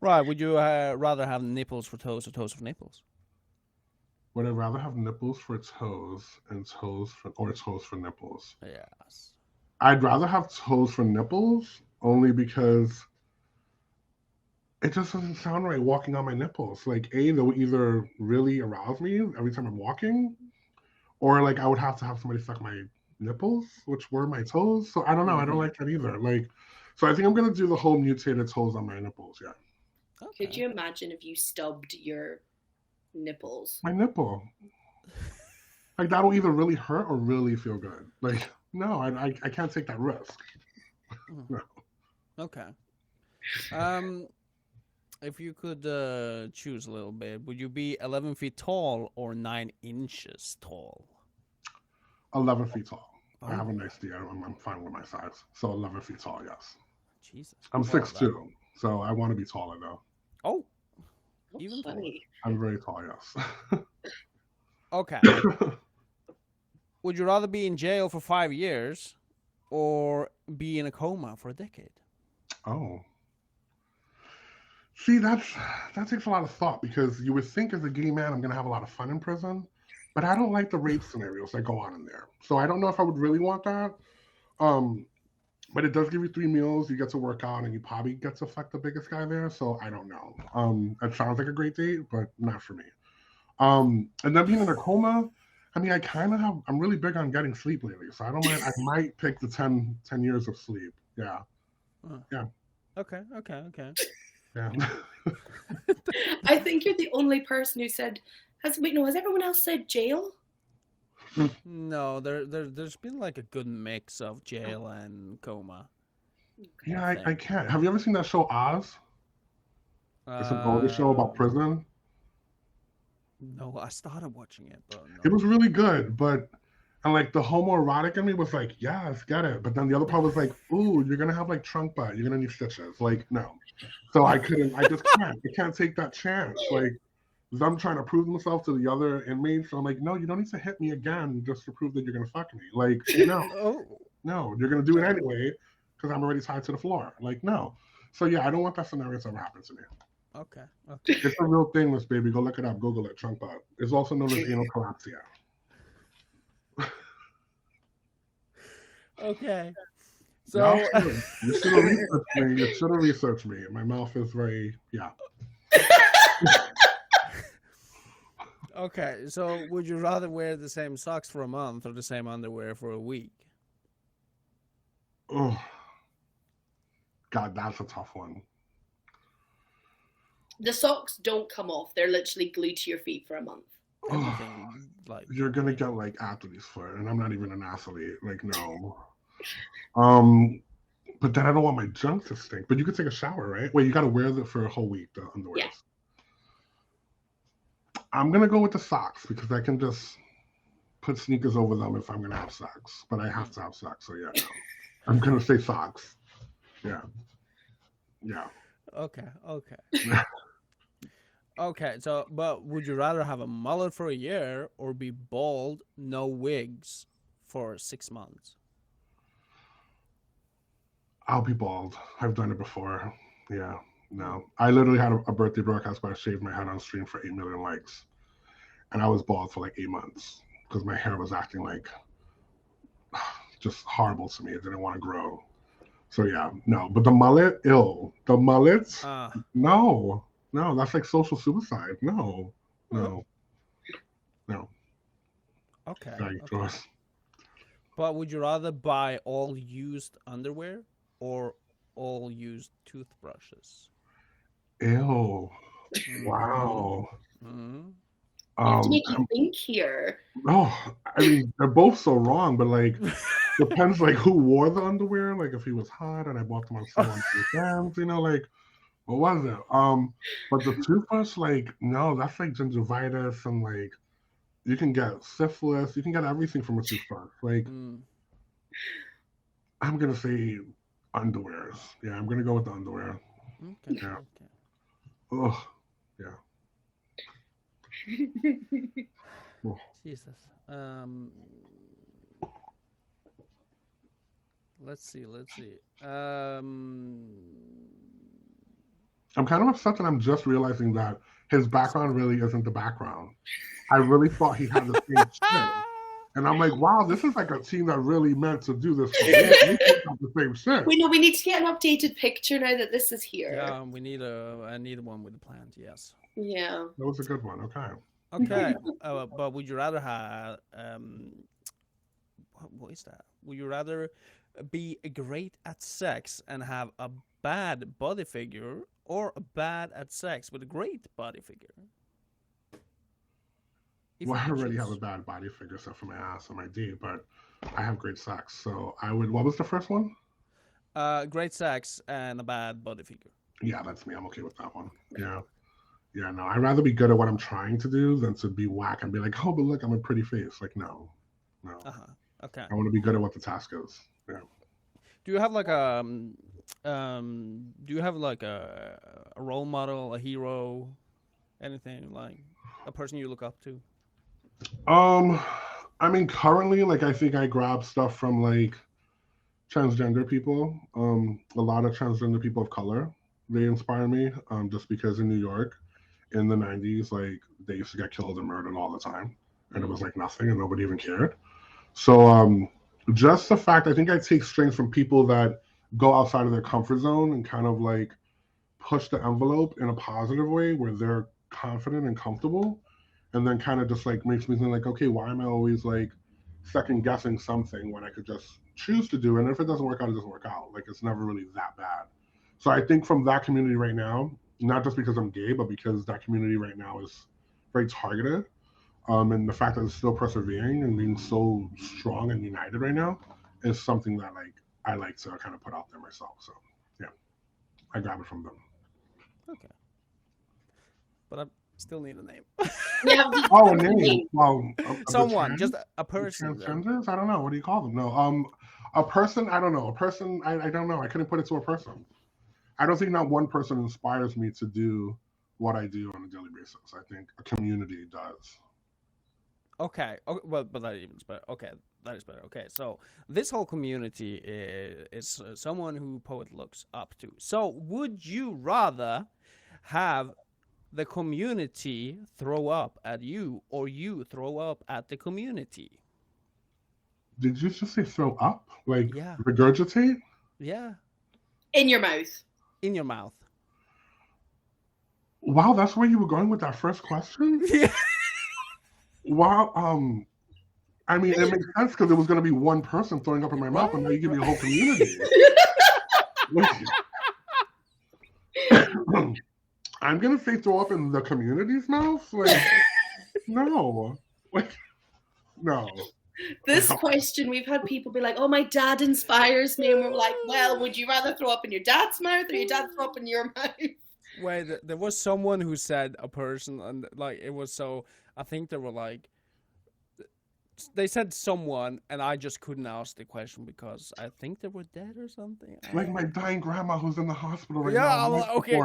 Right. Would you rather have nipples for toes or toes for nipples? Would I rather have nipples for toes and toes for nipples? Yes. I'd rather have toes for nipples only because it just doesn't sound right walking on my nipples. Like, they'll either really arouse me every time I'm walking, or like I would have to have somebody suck my nipples, which were my toes. So I don't know. I don't like that either. Like, so I think I'm gonna do the whole mutated toes on my nipples. Yeah. Okay. Could you imagine if you stubbed your nipples? My nipple. Like that'll either really hurt or really feel good. Like, no, I can't take that risk. No. Okay. If you could choose a little bit, would you be 11 feet tall or 9 inches tall? 11 feet tall. I have a nice deer. I'm fine with my size. So 11 feet tall, yes. Jesus. I'm 6'2", so I want to be taller though. Oh, even funny. I'm very tall, yes. Okay. Would you rather be in jail for 5 years or be in a coma for a decade? Oh. See, that takes a lot of thought because you would think as a gay man I'm going to have a lot of fun in prison, but I don't like the rape scenarios that go on in there. So I don't know if I would really want that. But it does give you 3 meals. You get to work out, and you probably get to fuck the biggest guy there. So I don't know. It sounds like a great date, but not for me. And then being in a coma, I mean, I'm really big on getting sleep lately, so I don't mind. I might pick the 10 years of sleep. Yeah. Yeah. Okay. Yeah. I think you're the only person who said. Has everyone else said jail? No, there's been like a good mix of jail and coma. Yeah, I can't. Have you ever seen that show Oz? It's an older show about prison. No, I started watching it, but no. It was really good, but And like the homoerotic in me was like, yes, get it. But then the other part was like, ooh, you're gonna have like trunk butt. You're gonna need stitches. Like, no. So I couldn't. I just can't. I can't take that chance. Like, them trying to prove themselves to the other inmates. So I'm like, no, you don't need to hit me again just to prove that you're gonna fuck me. Like, no, you're gonna do it anyway because I'm already tied to the floor. Like, no. So yeah, I don't want that scenario to ever happen to me. Okay. It's a real thing, Miss Baby. Go look it up. Google it. Trunk butt. It's also known as anal collapsia. Okay. So you should have researched me. You should have researched me. My mouth is very Okay, so would you rather wear the same socks for a month or the same underwear for a week? Oh, God, that's a tough one. The socks don't come off. They're literally glued to your feet for a month. Everything, like, you're gonna get like athlete's foot, and I'm not even an athlete. Like, no. But then I don't want my junk to stink. But you could take a shower, right? Wait, you got to wear it for a whole week. The underwear. Yeah. I'm gonna go with the socks because I can just put sneakers over them if I'm gonna have sex. But I have to have sex, so yeah. No. I'm gonna say socks. Yeah. Okay. Okay, so, but would you rather have a mullet for a year or be bald, no wigs, for 6 months? I'll be bald. I've done it before. Yeah. No. I literally had a birthday broadcast where I shaved my head on stream for 8 million likes. And I was bald for like 8 months because my hair was acting like just horrible to me. It didn't want to grow. So yeah, no. But the mullet, ill. The mullets, no. No, that's like social suicide. No. Okay. Okay. But would you rather buy all used underwear or all used toothbrushes? Ew. Wow. Mm-hmm. You have to make you think here. Oh, I mean, they're both so wrong, but like, depends like who wore the underwear. Like if he was hot and I bought them on someone's hands, you know, like what was it? But the toothbrush, like, no, that's like gingivitis and like you can get syphilis, you can get everything from a toothbrush. Like, I'm gonna say underwears. Yeah, I'm gonna go with the underwear. Okay. Yeah. Okay. Oh, yeah. Jesus. Let's see. I'm kind of upset that I'm just realizing that his background really isn't the background. I really thought he had the same shit. And I'm like, wow, this is like a team that really meant to do this. The same shit. We need to get an updated picture now that this is here. Yeah, I need one with the plant. Yes. Yeah. That was a good one. Okay. But would you rather have what is that? Would you rather be great at sex and have a bad body figure, or bad at sex with a great body figure? Well, I already have a bad body figure except for my ass and my D, but I have great sex. So I would. What was the first one? Great sex and a bad body figure. Yeah, that's me. I'm okay with that one. Yeah. No, I'd rather be good at what I'm trying to do than to be whack and be like, oh, but look, I'm a pretty face. Like, no. Okay. I want to be good at what the task is. Yeah. Do you have like a role model, a hero, anything, like a person you look up to? I mean, currently, like, I think I grab stuff from like transgender people. A lot of transgender people of color, they inspire me. Just because in New York, in the 90s, like they used to get killed and murdered all the time, and it was like nothing, and nobody even cared. So, just the fact, I think I take strength from people that go outside of their comfort zone and kind of like push the envelope in a positive way where they're confident and comfortable. And then kind of just like makes me think like, okay, why am I always like second guessing something when I could just choose to do it? And if it doesn't work out, it doesn't work out. Like it's never really that bad. So I think from that community right now, not just because I'm gay, but because that community right now is very targeted. And the fact that it's still persevering and being so strong and united right now is something that like I like to kind of put out there myself. So yeah, I grab it from them. Okay. But I still need a name. Oh, a name. Well, someone, just a person. Transgenders? I don't know. What do you call them? No. A person. I don't know. A person. I don't know. I couldn't put it to a person. I don't think not one person inspires me to do what I do on a daily basis. I think a community does. Okay. Well, but that even better. Okay, that is better. Okay, so this whole community is someone who poet looks up to. So, would you rather have the community throw up at you, or you throw up at the community? Did you just say throw up? Like Yeah. regurgitate? Yeah. In your mouth. In your mouth. Wow, that's where you were going with that first question? Yeah. Wow. I mean, it makes sense because it was going to be one person throwing up in my mouth, and now you give me a whole community. I'm going to say throw up in the community's mouth? Like, no. Like, no. This question, we've had people be like, oh, my dad inspires me. And we're like, well, would you rather throw up in your dad's mouth or your dad throw up in your mouth? Wait, there was someone who said a person, and like it was so. I think they were like, they said someone, and I just couldn't ask the question because I think they were dead or something. Like my dying grandma who's in the hospital right Yeah, now. I'm like, okay.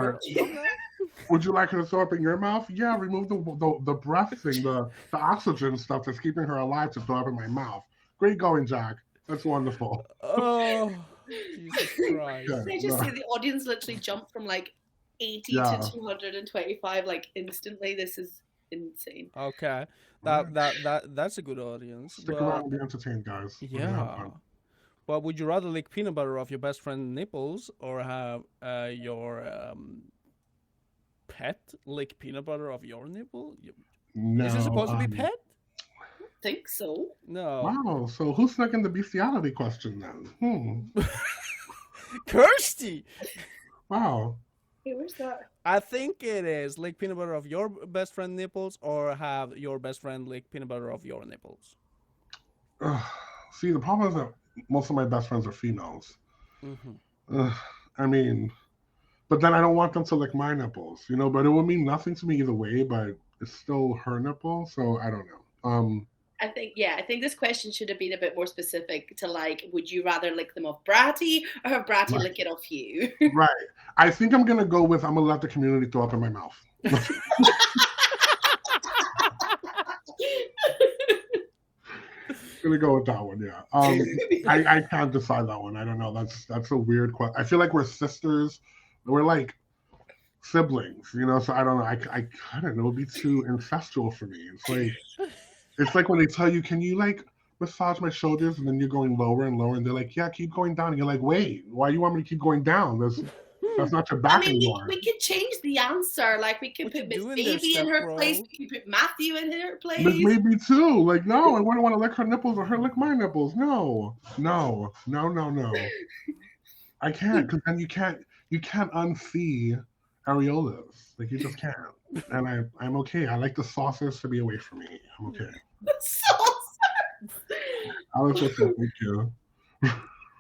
Would you like her to throw up in your mouth? Yeah, remove the breath thing, the oxygen stuff that's keeping her alive to throw up in my mouth. Great going, Jack. That's wonderful. Oh, Jesus Christ. Yeah, I just see the audience literally jump from like 80 to 225 like instantly. This is insane. Okay, that's a good audience. Stick around and be entertained, guys. Yeah. Well, would you rather lick peanut butter off your best friend's nipples or have your pet lick peanut butter off your nipple? No, is it supposed to be pet? I don't think so. No. Wow. So who snuck in the bestiality question then? Kirsty. Wow. Hey, where's that? I think it is lick peanut butter off your best friend nipples or have your best friend lick peanut butter off your nipples. See, the problem is that most of my best friends are females. Mm-hmm. I mean, but then I don't want them to lick my nipples, you know, but it would mean nothing to me either way, but it's still her nipple, so I don't know. I think this question should have been a bit more specific to like, would you rather lick them off Bratty or have Bratty lick it off you? Right. I think I'm going to let the community throw up in my mouth. Gonna go with that one, yeah. I can't decide that one. I don't know. That's a weird question. I feel like we're sisters. We're like siblings, you know. So I don't know. I don't know. It would be too incestual for me. It's like when they tell you, "Can you like massage my shoulders?" And then you're going lower and lower, and they're like, "Yeah, keep going down." And you're like, "Wait, why do you want me to keep going down? That's not your back anymore." We could change the answer. Like we could put Miss Baby in her place. We could put Matthew in her place. Miss Baby too. Like, no, I wouldn't want to lick her nipples or her lick my nipples. No. I can't, because then you can't unsee areolas. Like you just can't. And I'm okay. I like the saucers to be away from me. I'm okay. The saucers. I was just like,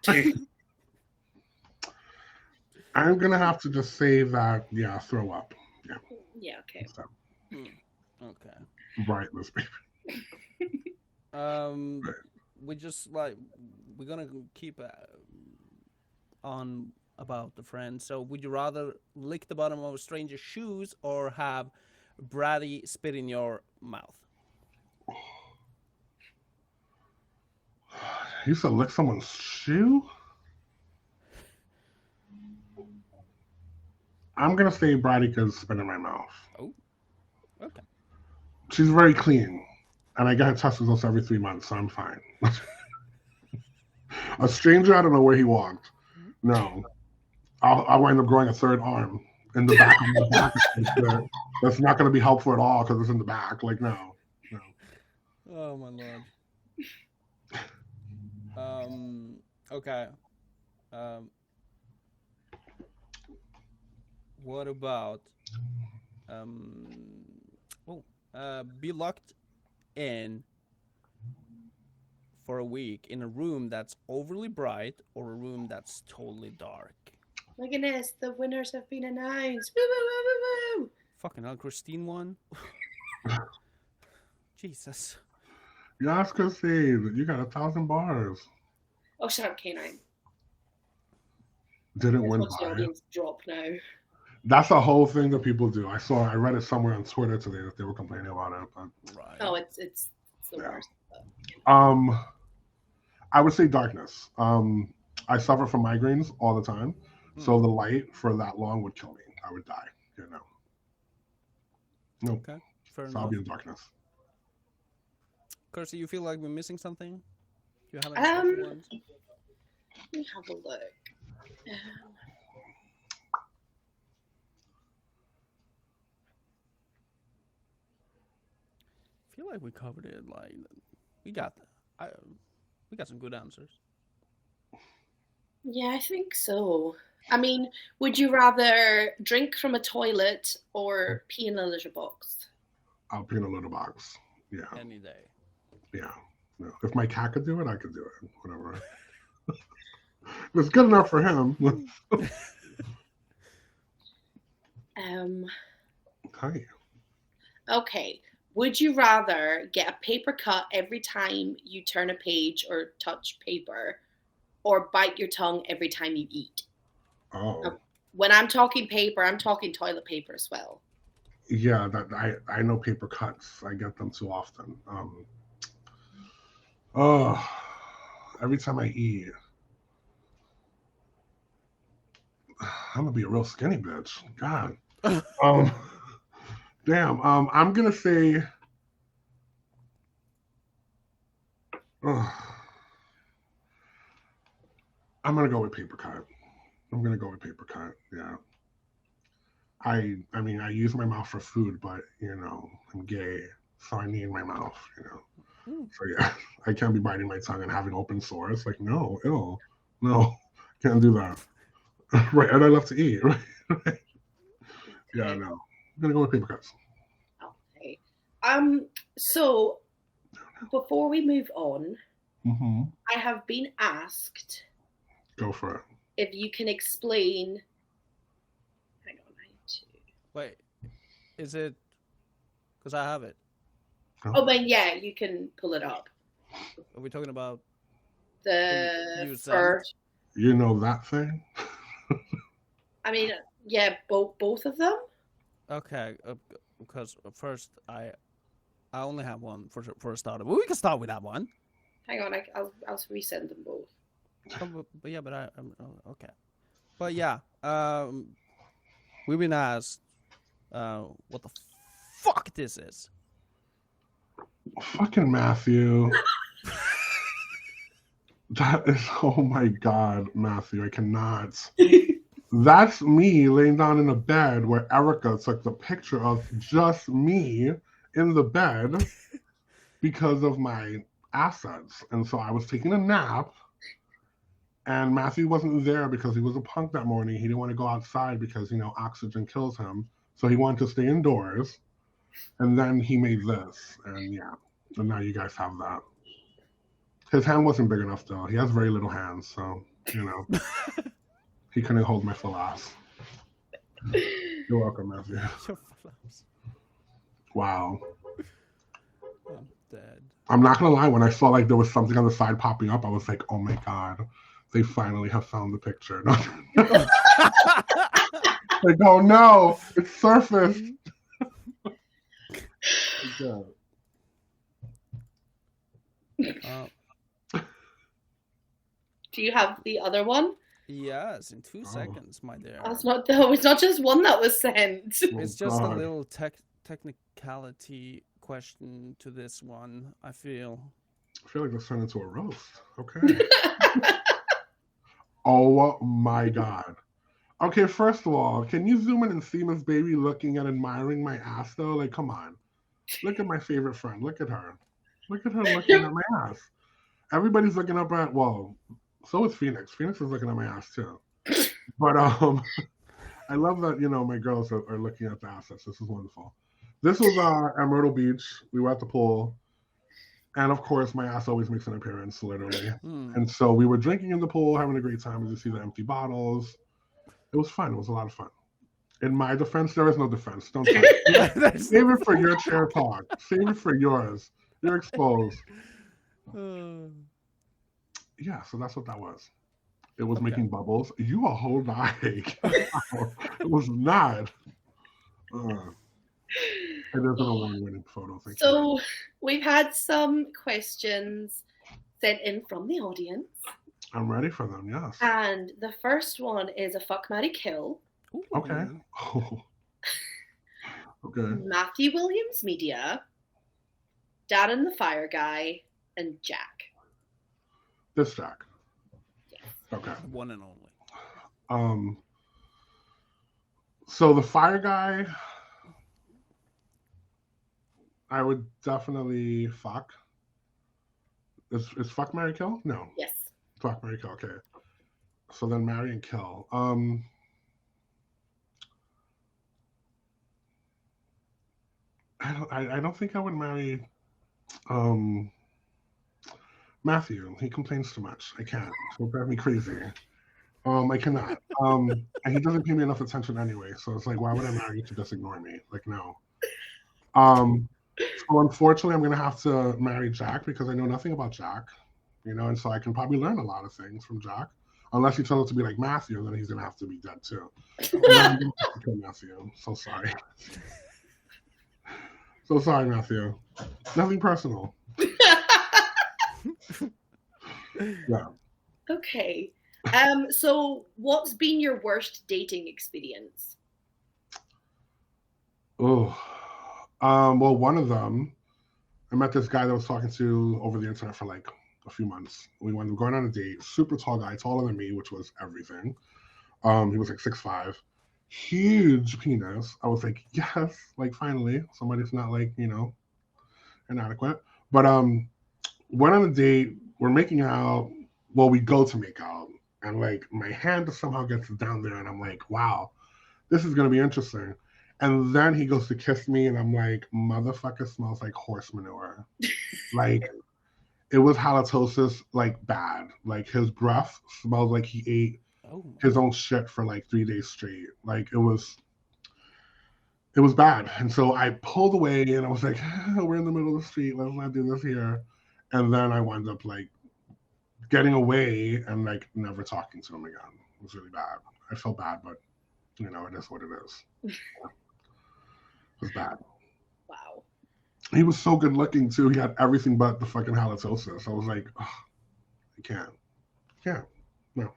thank you. I'm gonna have to just say that, yeah, throw up. Yeah. Yeah. Okay. So, okay. Right, Miss Baby. We're gonna keep on about the friends. So, would you rather lick the bottom of a stranger's shoes or have Bratty spit in your mouth? You used to lick someone's shoe? I'm going to say Bratty because spit in my mouth. Oh, okay. She's very clean, and I get her test results every 3 months, so I'm fine. A stranger, I don't know where he walked. No. I'll wind up growing a third arm in the back of my back. That's not going to be helpful at all because it's in the back. Like, no. Oh, my Lord. Okay. What about be locked in for a week in a room that's overly bright or a room that's totally dark? My goodness, the winners have been announced. Woo, woo, woo, woo, woo. Fucking hell, Christine won. Jesus. Yes, Christine, you got 1,000 bars. Oh, shut up, K9. Didn't Let's win watch the by. audience drop now. That's a whole thing that people do. I read it somewhere on Twitter today that they were complaining about it. But, Right. Oh, it's the Yeah. worst. But, I would say darkness. I suffer from migraines all the time, so the light for that long would kill me. I would die. You know. No. Okay. Fair So I'll enough. be in darkness. Kirsty, you feel like we're missing something? Do you have any special ones? Let me have a look. I feel like we covered it. Like we got some good answers. Yeah, I think so. I mean, would you rather drink from a toilet or pee in a litter box? I'll pee in a litter box. Yeah. Any day. Yeah. No. If my cat could do it, I could do it. Whatever. If it's good enough for him. Hi. Okay. Would you rather get a paper cut every time you turn a page or touch paper, or bite your tongue every time you eat? Oh. When I'm talking paper, I'm talking toilet paper as well. Yeah, that I know paper cuts. I get them too often. Every time I eat, I'm gonna be a real skinny bitch. God. Damn. I'm gonna say. I'm gonna go with paper cut. Yeah. I mean, I use my mouth for food, but I'm gay, so I need my mouth. So yeah, I can't be biting my tongue and having open sores. Like, no, ew, no, can't do that. Right, and I love to eat. Right. Yeah, no, I'm gonna go with paper cuts. Okay. So before we move on, I have been asked. Go for it. If you can explain. Hang on, I need to. Wait, is it? Because I have it. Oh, then yeah, you can pull it up. Are we talking about the first? You know that thing? I mean, yeah, both of them. Okay, because first I only have one for a starter. Well, we can start with that one. Hang on, I'll resend them both. But yeah, but okay. But yeah, we've been asked what the fuck this is. Fucking Matthew. That is, oh my God, Matthew, I cannot. That's me laying down in a bed where Erica took the picture of just me in the bed because of my assets. And so I was taking a nap, and Matthew wasn't there because he was a punk that morning. He didn't want to go outside because, oxygen kills him. So he wanted to stay indoors. And then he made this. And yeah, and now you guys have that. His hand wasn't big enough, though. He has very little hands, so, he couldn't hold my full ass. You're welcome, Matthew. Wow. I'm dead. I'm not going to lie. When I saw, there was something on the side popping up, I was like, oh, my God. They finally have found the picture. Like, oh, no. It's surfaced. Do you have the other one? Yes, in 2 seconds, my dear. It's not just one that was sent. It's just a little technicality question to this one, I feel. I feel like this turned into a roast. Okay. Oh my God. Okay, first of all, can you zoom in and see Miss Baby looking and admiring my ass though? Like, come on. Look at my favorite friend. Look at her. Look at her looking at my ass. Everybody's looking up at, so is Phoenix. Phoenix is looking at my ass too. But I love that, my girls are looking at the assets. This is wonderful. This was at Myrtle Beach. We were at the pool. And of course, my ass always makes an appearance, literally. And so we were drinking in the pool, having a great time. And you see the empty bottles. It was fun. It was a lot of fun. In my defense, there is no defense. Don't try. Save it for your chair talk. Save it for yours. You're exposed. Uh, Yeah, so that's what that was. It was Okay. making bubbles. You a whole night. Wow. It was not. It is an award-winning photo. Thank you. So we've had some questions sent in from the audience. I'm ready for them. Yes. And the first one is a fuck, marry, kill. Okay. Oh. Okay. Matthew Williams Media, Darren the Fire Guy, and Jack. This Jack. Yes. Okay. One and only. So the fire guy, I would definitely fuck. Is fuck, marry, kill? No. Yes. Fuck, marry, kill. Okay. So then marry and kill. I don't think I would marry Matthew. He complains too much. I can't. He'll drive me crazy. I cannot. And he doesn't pay me enough attention anyway. So it's like, why would I marry you to just ignore me? Like, no. So unfortunately, I'm gonna have to marry Jack because I know nothing about Jack, and so I can probably learn a lot of things from Jack. Unless he turns out to be like Matthew, then he's gonna have to be dead too. Okay, Matthew. So sorry. So sorry, Matthew. Nothing personal. Yeah. Okay. So what's been your worst dating experience? Oh. Well, one of them, I met this guy that I was talking to over the internet for like a few months. We went going on a date. Super tall guy, taller than me, which was everything. He was like 6'5", huge penis. I was like, yes, like finally somebody's not like inadequate. But went on a date. We're making out. Well, we go to make out, and like my hand somehow gets down there, and I'm like, wow, this is gonna be interesting. And then he goes to kiss me, and I'm like, motherfucker smells like horse manure. Like, it was halitosis, like, bad. Like, his breath smelled like he ate his own shit for, like, 3 days straight. Like, it was bad. And so I pulled away, and I was like, we're in the middle of the street. Let's not do this here. And then I wound up, like, getting away and, like, never talking to him again. It was really bad. I felt bad, but, it is what it is. It was bad. Wow. He was so good looking too. He had everything but the fucking halitosis. I was like, oh, I can't. No.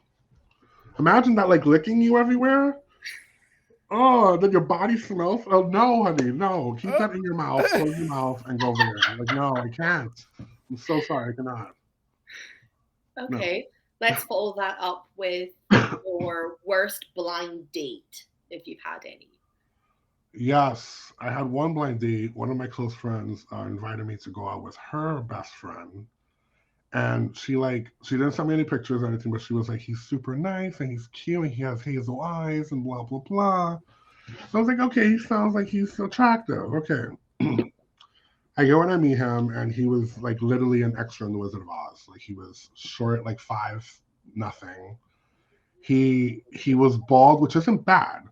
Imagine that, like, licking you everywhere. Oh, then your body smells. Oh no, honey, no. Keep that in your mouth. Close your mouth and go over there. Like, no, I can't. I'm so sorry, I cannot. Okay, let's follow that up with your worst blind date, if you've had any. Yes, I had one blind date. One of my close friends invited me to go out with her best friend. And she didn't send me any pictures or anything, but she was like, he's super nice and he's cute and he has hazel eyes and blah, blah, blah. So I was like, okay, he sounds like he's attractive. Okay. I go and I meet him, and he was like literally an extra in The Wizard of Oz. Like, he was short, like 5'0". He was bald, which isn't bad,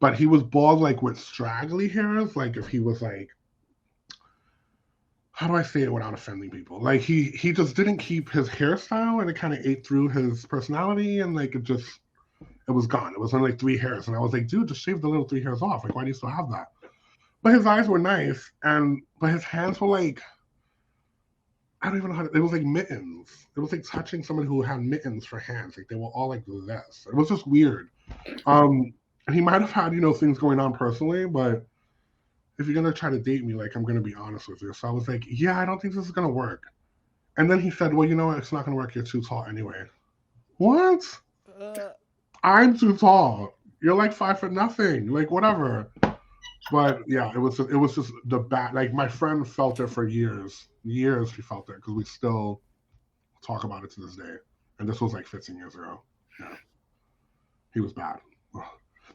but he was bald like with straggly hairs. Like, if he was like, how do I say it without offending people? Like, he just didn't keep his hairstyle, and it kind of ate through his personality, and like it was gone. It was only like 3 hairs, and I was like, dude, just shave the little 3 hairs off. Like, why do you still have that? But his eyes were nice, but his hands were like, I don't even know it was like mittens. It was like touching somebody who had mittens for hands. Like, they were all like this. It was just weird. He might have had, things going on personally, but if you're going to try to date me, like, I'm going to be honest with you. So I was like, yeah, I don't think this is going to work. And then he said, well, you know what? It's not going to work. You're too tall anyway. What? I'm too tall. You're like 5'0". Like, whatever. But yeah, it was just the bad. Like, my friend felt it for years. Years she felt it, because we still talk about it to this day. And this was like 15 years ago. Yeah. He was bad. Ugh.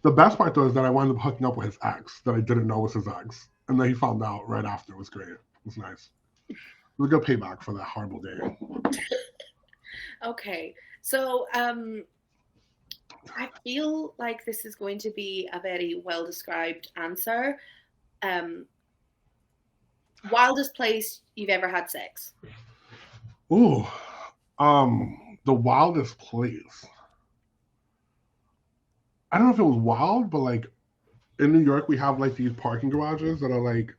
The best part, though, is that I wound up hooking up with his ex that I didn't know was his ex. And then he found out right after. It was great. It was nice. It was a good payback for that horrible day. Okay. So, I feel like this is going to be a very well-described answer. Wildest place you've ever had sex? Ooh, the wildest place. I don't know if it was wild, but like in New York, we have like these parking garages that are like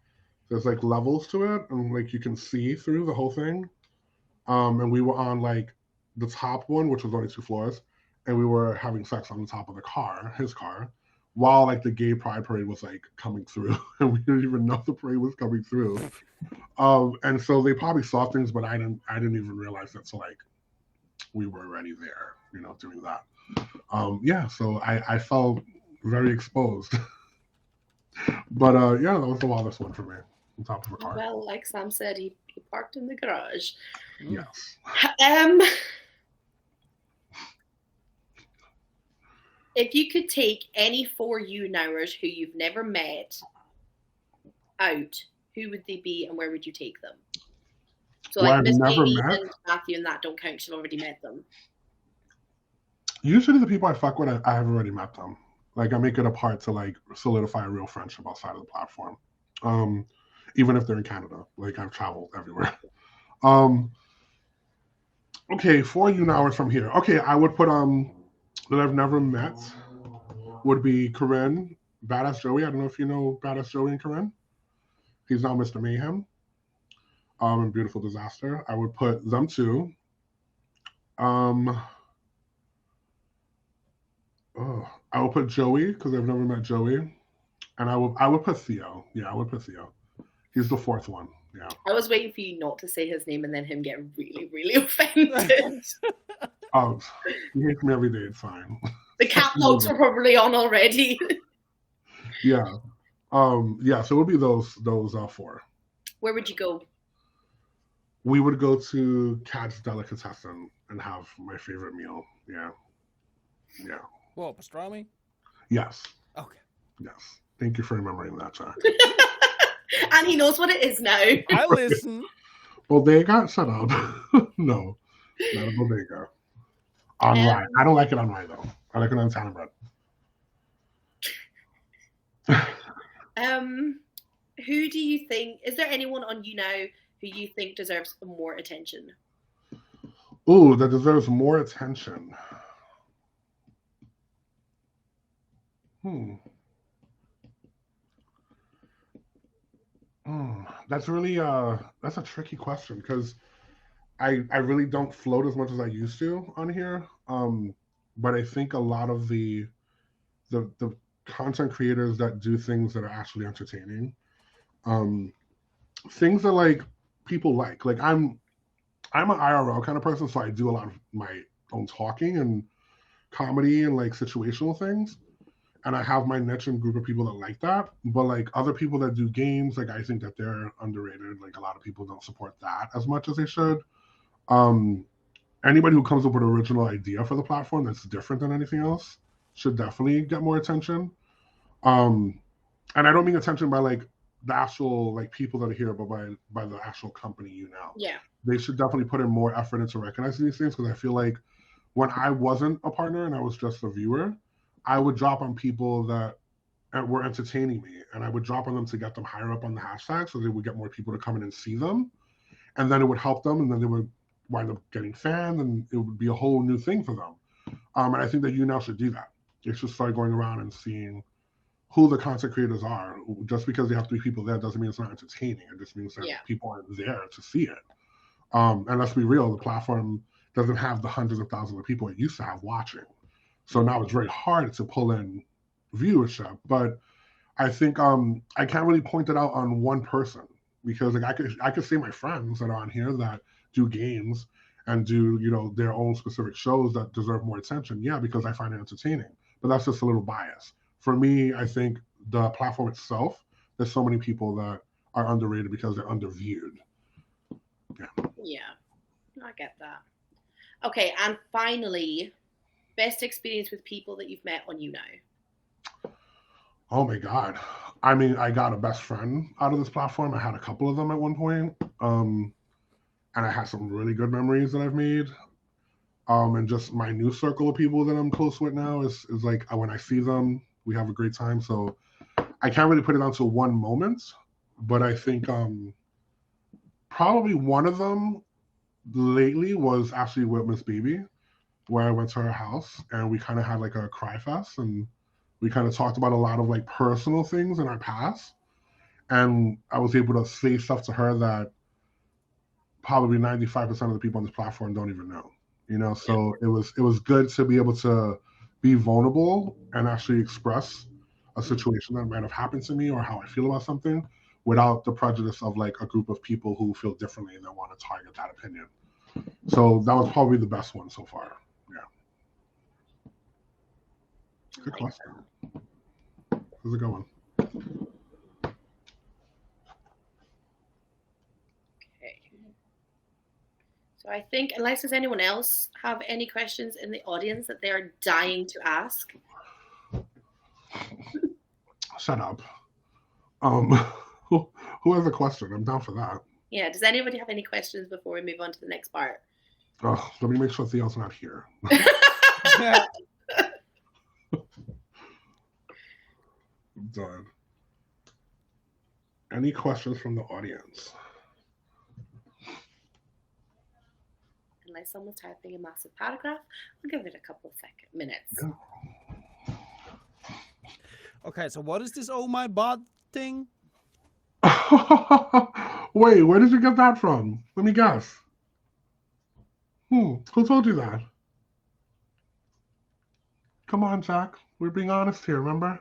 there's like levels to it, and like you can see through the whole thing. And we were on like the top one, which was only 2 floors, and we were having sex on the top of the car, his car, while like the gay pride parade was like coming through, and we didn't even know the parade was coming through. And so they probably saw things, but I didn't even realize that. So like we were already there, doing that. Yeah, so I felt very exposed. But yeah, that was the wildest one for me, on top of a car. Well, like Sam said, he parked in the garage. Yes. If you could take any 4 UNowers who you've never met out, who would they be and where would you take them? So Well, like I've Miss never Amy met. and Matthew and that don't count because you've already met them. Usually the people I fuck with, I have already met them. Like I make it a part to like solidify a real friendship outside of the platform. Even if they're in Canada, like I've traveled everywhere. Okay, 4 UNowers from here. Okay, I would put that I've never met would be Corinne, Badass Joey. I don't know if you know Badass Joey and Corinne. He's now Mr. Mayhem. And Beautiful Disaster. I would put them two. I would put Joey because I've never met Joey, and I would put Theo. Yeah, I would put Theo. He's the 4th one. Yeah. I was waiting for you not to say his name and then him get really, really offended. Oh, he hates me every day. It's fine. The cat logs are probably on already. Yeah. Yeah. So it would be those 4. Where would you go? We would go to Cat's Delicatessen and have my favorite meal. Yeah. Yeah. Well, pastrami? Yes. Okay. Yes. Thank you for remembering that, Jack. And he knows what it is now. I listen. Bodega, shut up. No, not a bodega. On rye. I don't like it on rye though. I like it on Italian bread. Who do you think, is there anyone on YouNow who you think deserves more attention? Ooh, that deserves more attention. That's really that's a tricky question because I really don't float as much as I used to on here. But I think a lot of the content creators that do things that are actually entertaining, things that like people like I'm an IRL kind of person, so I do a lot of my own talking and comedy and like situational things. And I have my niche and group of people that like that. But like other people that do games, like I think that they're underrated. Like a lot of people don't support that as much as they should. Anybody who comes up with an original idea for the platform that's different than anything else should definitely get more attention. And I don't mean attention by like the actual like people that are here, but by the actual company, Yeah. They should definitely put in more effort into recognizing these things because I feel like when I wasn't a partner and I was just a viewer, I would drop on people that were entertaining me, and I would drop on them to get them higher up on the hashtag so they would get more people to come in and see them, and then it would help them, and then they would wind up getting fans, and it would be a whole new thing for them. And I think that YouNow should do that. They should start going around and seeing who the content creators are. Just because they have 3 people there doesn't mean it's not entertaining. It just means that people aren't there to see it. And let's be real, the platform doesn't have the hundreds of thousands of people it used to have watching. So now it's very hard to pull in viewership. But I think I can't really point it out on one person because like I could say my friends that are on here that do games and do their own specific shows that deserve more attention. Yeah, because I find it entertaining. But that's just a little bias. For me, I think the platform itself, there's so many people that are underrated because they're underviewed. Yeah, I get that. Okay, and finally, best experience with people that you've met on YouNow? Oh my God. I mean, I got a best friend out of this platform. I had a couple of them at one point. And I had some really good memories that I've made. And just my new circle of people that I'm close with now is like when I see them, we have a great time. So I can't really put it onto one moment, but I think Probably one of them lately was actually with Miss Baby, where I went to her house and we kind of had like a cry fest, and we kind of talked about a lot of like personal things in our past. And I was able to say stuff to her that probably 95% of the people on this platform don't even know. You know, so it was good to be able to be vulnerable and actually express a situation that might have happened to me or how I feel about something without the prejudice of like a group of people who feel differently and they want to target that opinion. So that was probably the best one so far. Yeah. Good question. How's it going? Okay. So I think, unless there's anyone else have any questions in the audience that they are dying to ask. Shut up. Who has a question? I'm down for that. Yeah. Does anybody have any questions before we move on to the next part? Oh, let me make sure Theo's not here. I'm done. Any questions from the audience? Unless someone's typing a massive paragraph, I'll give it a couple of minutes. Yeah. Okay, so what is this oh my bod thing? Wait, where did you get that from? Let me guess. Who told you that? Come on, Jack. We're being honest here, remember?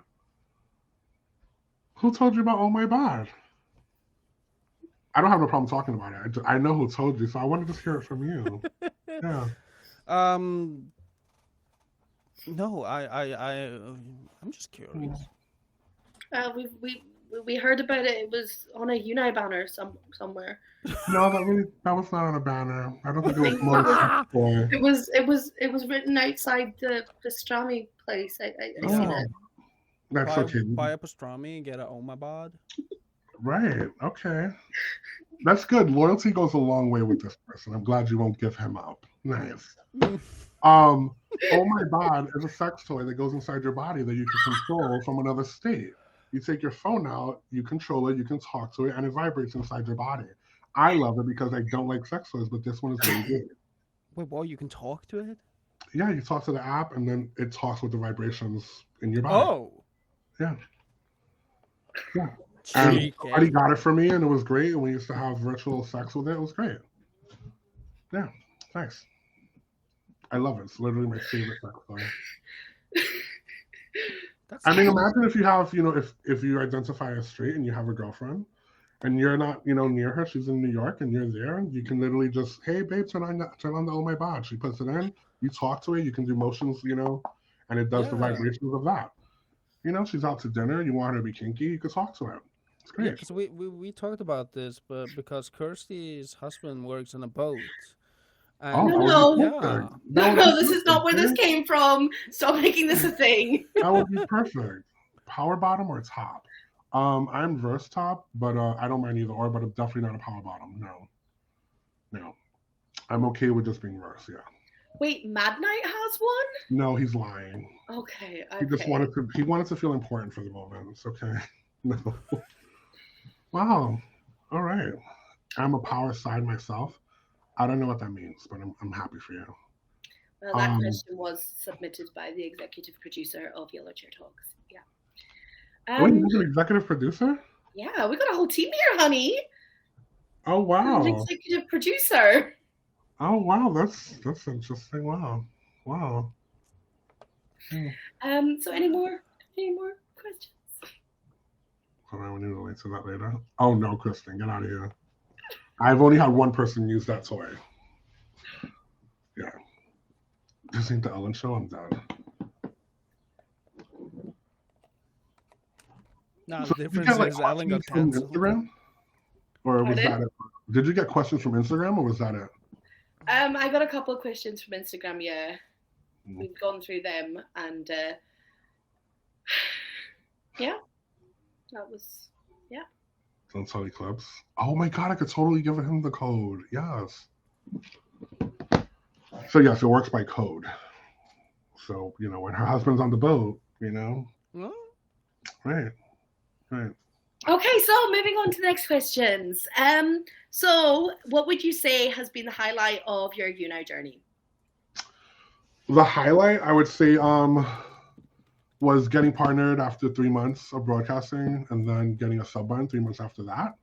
Who told you about oh my bod? I don't have no problem talking about it. I know who told you, so I want to just hear it from you. Yeah. No, I'm just curious. We heard about it. It was on a Uni banner somewhere. No, that was not on a banner. I don't think it was. It was written outside the pastrami place. I seen it. That's okay. Buy a pastrami and get a oh my bod. Right. Okay. That's good. Loyalty goes a long way with this person. I'm glad you won't give him up. Nice. Oh my bod is a sex toy that goes inside your body that you can control from another state. You take your phone out, you control it, you can talk to it, and it vibrates inside your body. I love it because I don't like sex toys, but this one is really good. Wait, what? You can talk to it? Yeah, you talk to the app, and then it talks with the vibrations in your body. Oh. Yeah. Yeah. And somebody got it for me, and it was great. And we used to have virtual sex with it. It was great. Yeah, thanks. I love it. It's literally my favorite sex toy. I mean, imagine if you have, if you identify as straight and you have a girlfriend, and you're not, near her. She's in New York, and you're there. And you can literally just, hey, babe, turn on the oh my bod. She puts it in. You talk to it. You can do motions, and it does the vibrations of that. She's out to dinner. You want her to be kinky. You can talk to her. It's great. Yeah, because we talked about this, but because Kirsty's husband works on a boat. No, this is not where this came from. Stop making this a thing. That would be perfect. Power bottom or top? I'm verse top, but I don't mind either or, but I'm definitely not a power bottom. No. I'm okay with just being verse, yeah. Wait, Mad Knight has one? No, he's lying. Okay. He just wanted to feel important for the moment. It's okay. No. Wow. All right. I'm a power side myself. I don't know what that means, but I'm happy for you. Well, that question was submitted by the executive producer of Yellow Chair Talks. Yeah. Wait, you're an executive producer? Yeah, we got a whole team here, honey. Oh wow. I'm an executive producer. Oh wow, that's interesting. Wow. So any more questions? All right, we need to relate to that later. Oh no, Kristen, get out of here. I've only had one person use that toy. Yeah. This ain't the Ellen show. I'm done. No, the difference is Ellen got canceled. Instagram? Or was that it? Did you get questions from Instagram, or was that it? I got a couple of questions from Instagram, yeah. We've gone through them, and yeah. That was, yeah. Don't tell clubs. Oh my god, I could totally give him the code. Yes. So yes, it works by code. So, when her husband's on the boat, Oh. Right. Okay, so moving on to the next questions. So what would you say has been the highlight of your UNO journey? The highlight, I would say, was getting partnered after 3 months of broadcasting, and then getting a sub button 3 months after that,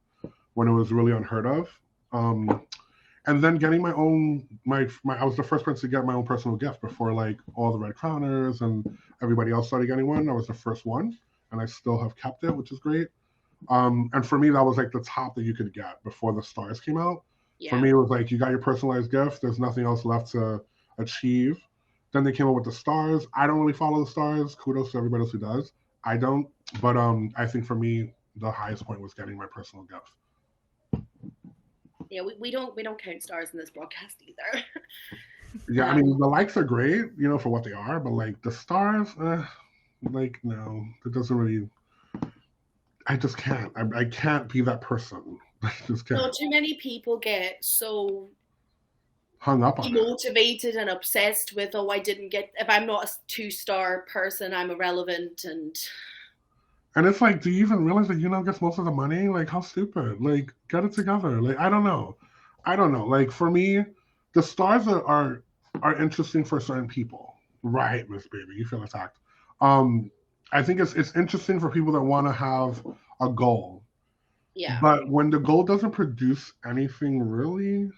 when it was really unheard of. And then getting my own, I was the first person to get my own personal gift before like all the Red Crowners and everybody else started getting one. I was the first one, and I still have kept it, which is great. And for me, that was like the top that you could get before the stars came out. Yeah. For me, it was like you got your personalized gift. There's nothing else left to achieve. Then they came up with the stars. I don't really follow the stars. Kudos to everybody else who does. I don't. But I think for me, the highest point was getting my personal gift. Yeah, we don't count stars in this broadcast either. Yeah, I mean the likes are great, you know, for what they are, but like the stars, like no, it doesn't really. I just can't. I can't be that person. I just can't. Not too many people get so Hung up on it. motivated and obsessed with, oh, I didn't get, if I'm not a 2-star person, I'm irrelevant. And it's like, do you even realize that UNO gets most of the money? Like, how stupid. Like, get it together. Like, I don't know. Like, for me, the stars are interesting for certain people. Right, Miss Baby, you feel attacked. I think it's interesting for people that want to have a goal. Yeah. But when the goal doesn't produce anything really,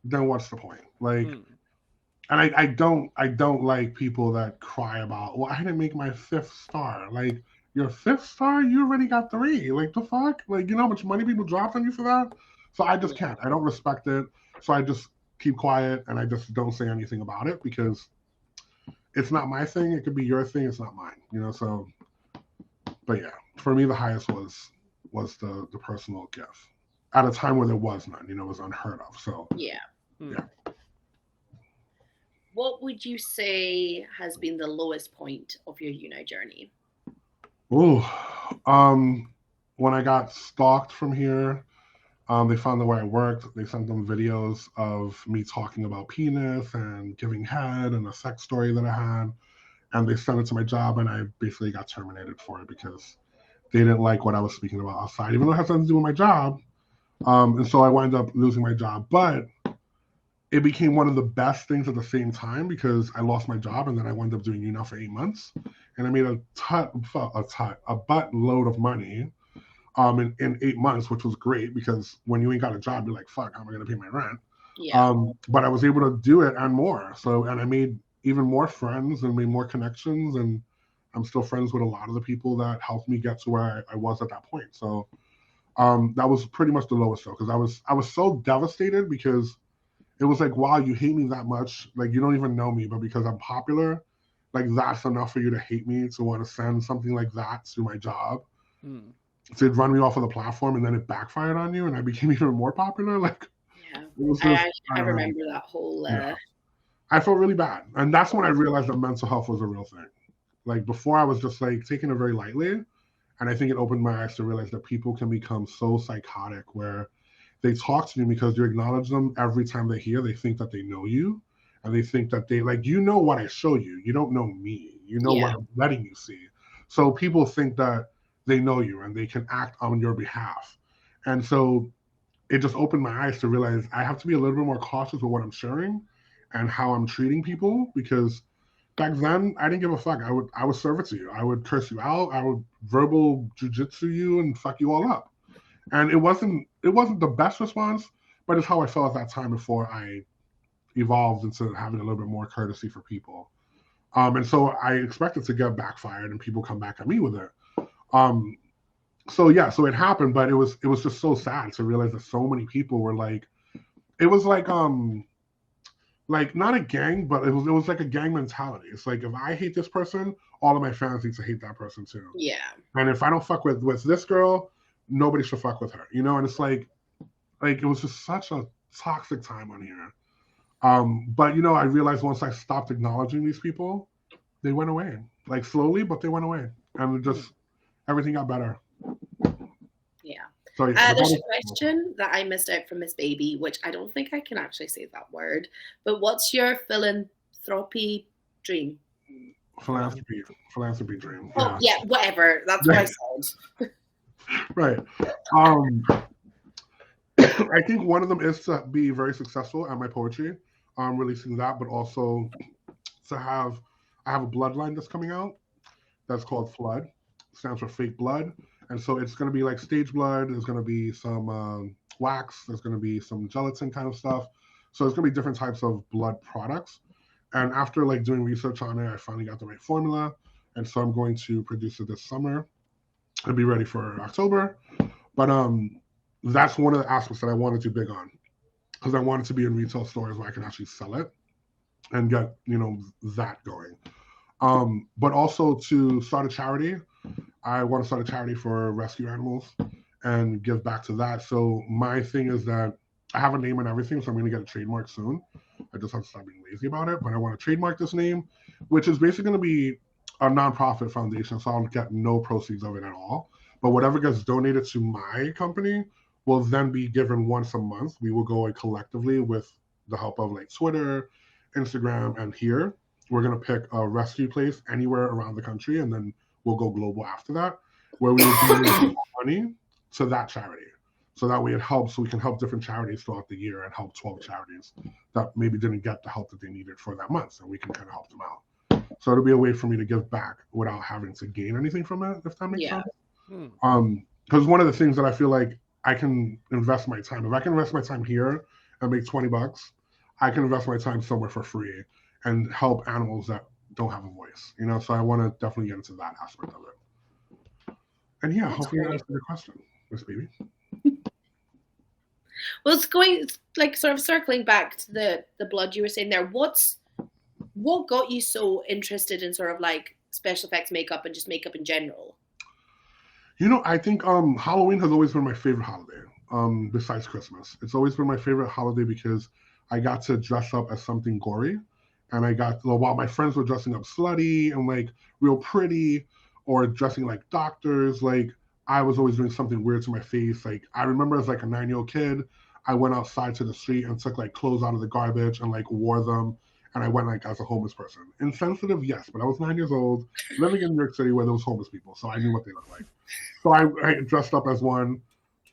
then what's the point? Like, and I don't like people that cry about, well, I didn't make my 5th star. Like, your 5th star, you already got 3. Like, the fuck? Like, you know how much money people dropped on you for that? So I just can't. I don't respect it. So I just keep quiet and I just don't say anything about it because it's not my thing. It could be your thing. It's not mine. You know, so, but yeah, for me, the highest was the personal gift at a time where there was none. You know, it was unheard of. So yeah. Yeah. What would you say has been the lowest point of your UNO journey? Oh, when I got stalked from here, they found out where I worked. They sent them videos of me talking about penis and giving head and a sex story that I had. And they sent it to my job, and I basically got terminated for it because they didn't like what I was speaking about outside, even though it has nothing to do with my job. And so I wound up losing my job. But it became one of the best things at the same time because I lost my job and then I wound up doing UNO for 8 months. And I made a buttload of money in 8 months, which was great because when you ain't got a job, you're like, fuck, how am I going to pay my rent? Yeah. But I was able to do it and more. And I made even more friends and made more connections. And I'm still friends with a lot of the people that helped me get to where I was at that point. So that was pretty much the lowest though, because I was so devastated because it was like, wow, you hate me that much. Like, you don't even know me, but because I'm popular, like, that's enough for you to hate me, to want to send something like that to my job. To run me off of the platform, and then it backfired on you, and I became even more popular. Like, yeah, just, I remember that whole. Yeah. I felt really bad, and that's when I realized that mental health was a real thing. Like, before, I was just like taking it very lightly, and I think it opened my eyes to realize that people can become so psychotic where they talk to you because you acknowledge them every time they hear. They think that they know you, and they think that they, like, you know what I show you. You don't know me. You know what I'm letting you see. So people think that they know you and they can act on your behalf. And so it just opened my eyes to realize I have to be a little bit more cautious with what I'm sharing and how I'm treating people, because back then I didn't give a fuck. I would serve it to you. I would curse you out. I would verbal jujitsu you and fuck you all up. And it wasn't the best response, but it's how I felt at that time before I evolved into having a little bit more courtesy for people. And so I expected to get backfired and people come back at me with it. So it happened, but it was just so sad to realize that so many people were like, it was like not a gang, but it was like a gang mentality. It's like, if I hate this person, all of my fans need to hate that person too. Yeah. And if I don't fuck with this girl, nobody should fuck with her, you know? And it's like it was just such a toxic time on here. But you know, I realized once I stopped acknowledging these people, they went away, like slowly, but they went away, and just everything got better. Yeah. So there's a question that I missed out from Miss Baby, which I don't think I can actually say that word, but what's your philanthropy dream? Philanthropy dream. Oh, yeah, whatever. That's what I said. Right. Um, I think one of them is to be very successful at my poetry, releasing that, but also to have I have a bloodline that's coming out that's called Flood. Stands for fake blood, and so it's going to be like stage blood. There's going to be some wax. There's going to be some gelatin kind of stuff. So there's going to be different types of blood products. And after like doing research on it, I finally got the right formula, and so I'm going to produce it this summer and be ready for October. But that's one of the aspects that I wanted to big on because I wanted to be in retail stores where I can actually sell it and get that going. But also to start a charity. I want to start a charity for rescue animals and give back to that. So my thing is that I have a name and everything, so I'm going to get a trademark soon. I just have to stop being lazy about it. But I want to trademark this name, which is basically going to be a nonprofit foundation, so I'll get no proceeds of it at all. But whatever gets donated to my company will then be given once a month. We will go collectively with the help of like Twitter, Instagram, and here. We're going to pick a rescue place anywhere around the country, and then we'll go global after that, where we will give money to that charity. So that way it helps, so we can help different charities throughout the year and help 12 charities that maybe didn't get the help that they needed for that month, and we can kind of help them out. So it'll be a way for me to give back without having to gain anything from it, if that makes sense. Because one of the things that I feel like I can invest my time, if I can invest my time here and make $20, I can invest my time somewhere for free and help animals that don't have a voice, so I want to definitely get into that aspect of it. And yeah, hopefully that answered your question, Miss Baby. Well, it's going like sort of circling back to the blood you were saying there. What got you so interested in sort of like special effects makeup and just makeup in general? I think Halloween has always been my favorite holiday, besides Christmas. It's always been my favorite holiday because I got to dress up as something gory. And I got, while my friends were dressing up slutty and like real pretty or dressing like doctors, like I was always doing something weird to my face. Like I remember as like a 9-year-old kid, I went outside to the street and took like clothes out of the garbage and like wore them. And I went like as a homeless person. Insensitive, yes, but I was 9 years old, living in New York City where there was homeless people. So I knew what they looked like. So I dressed up as one.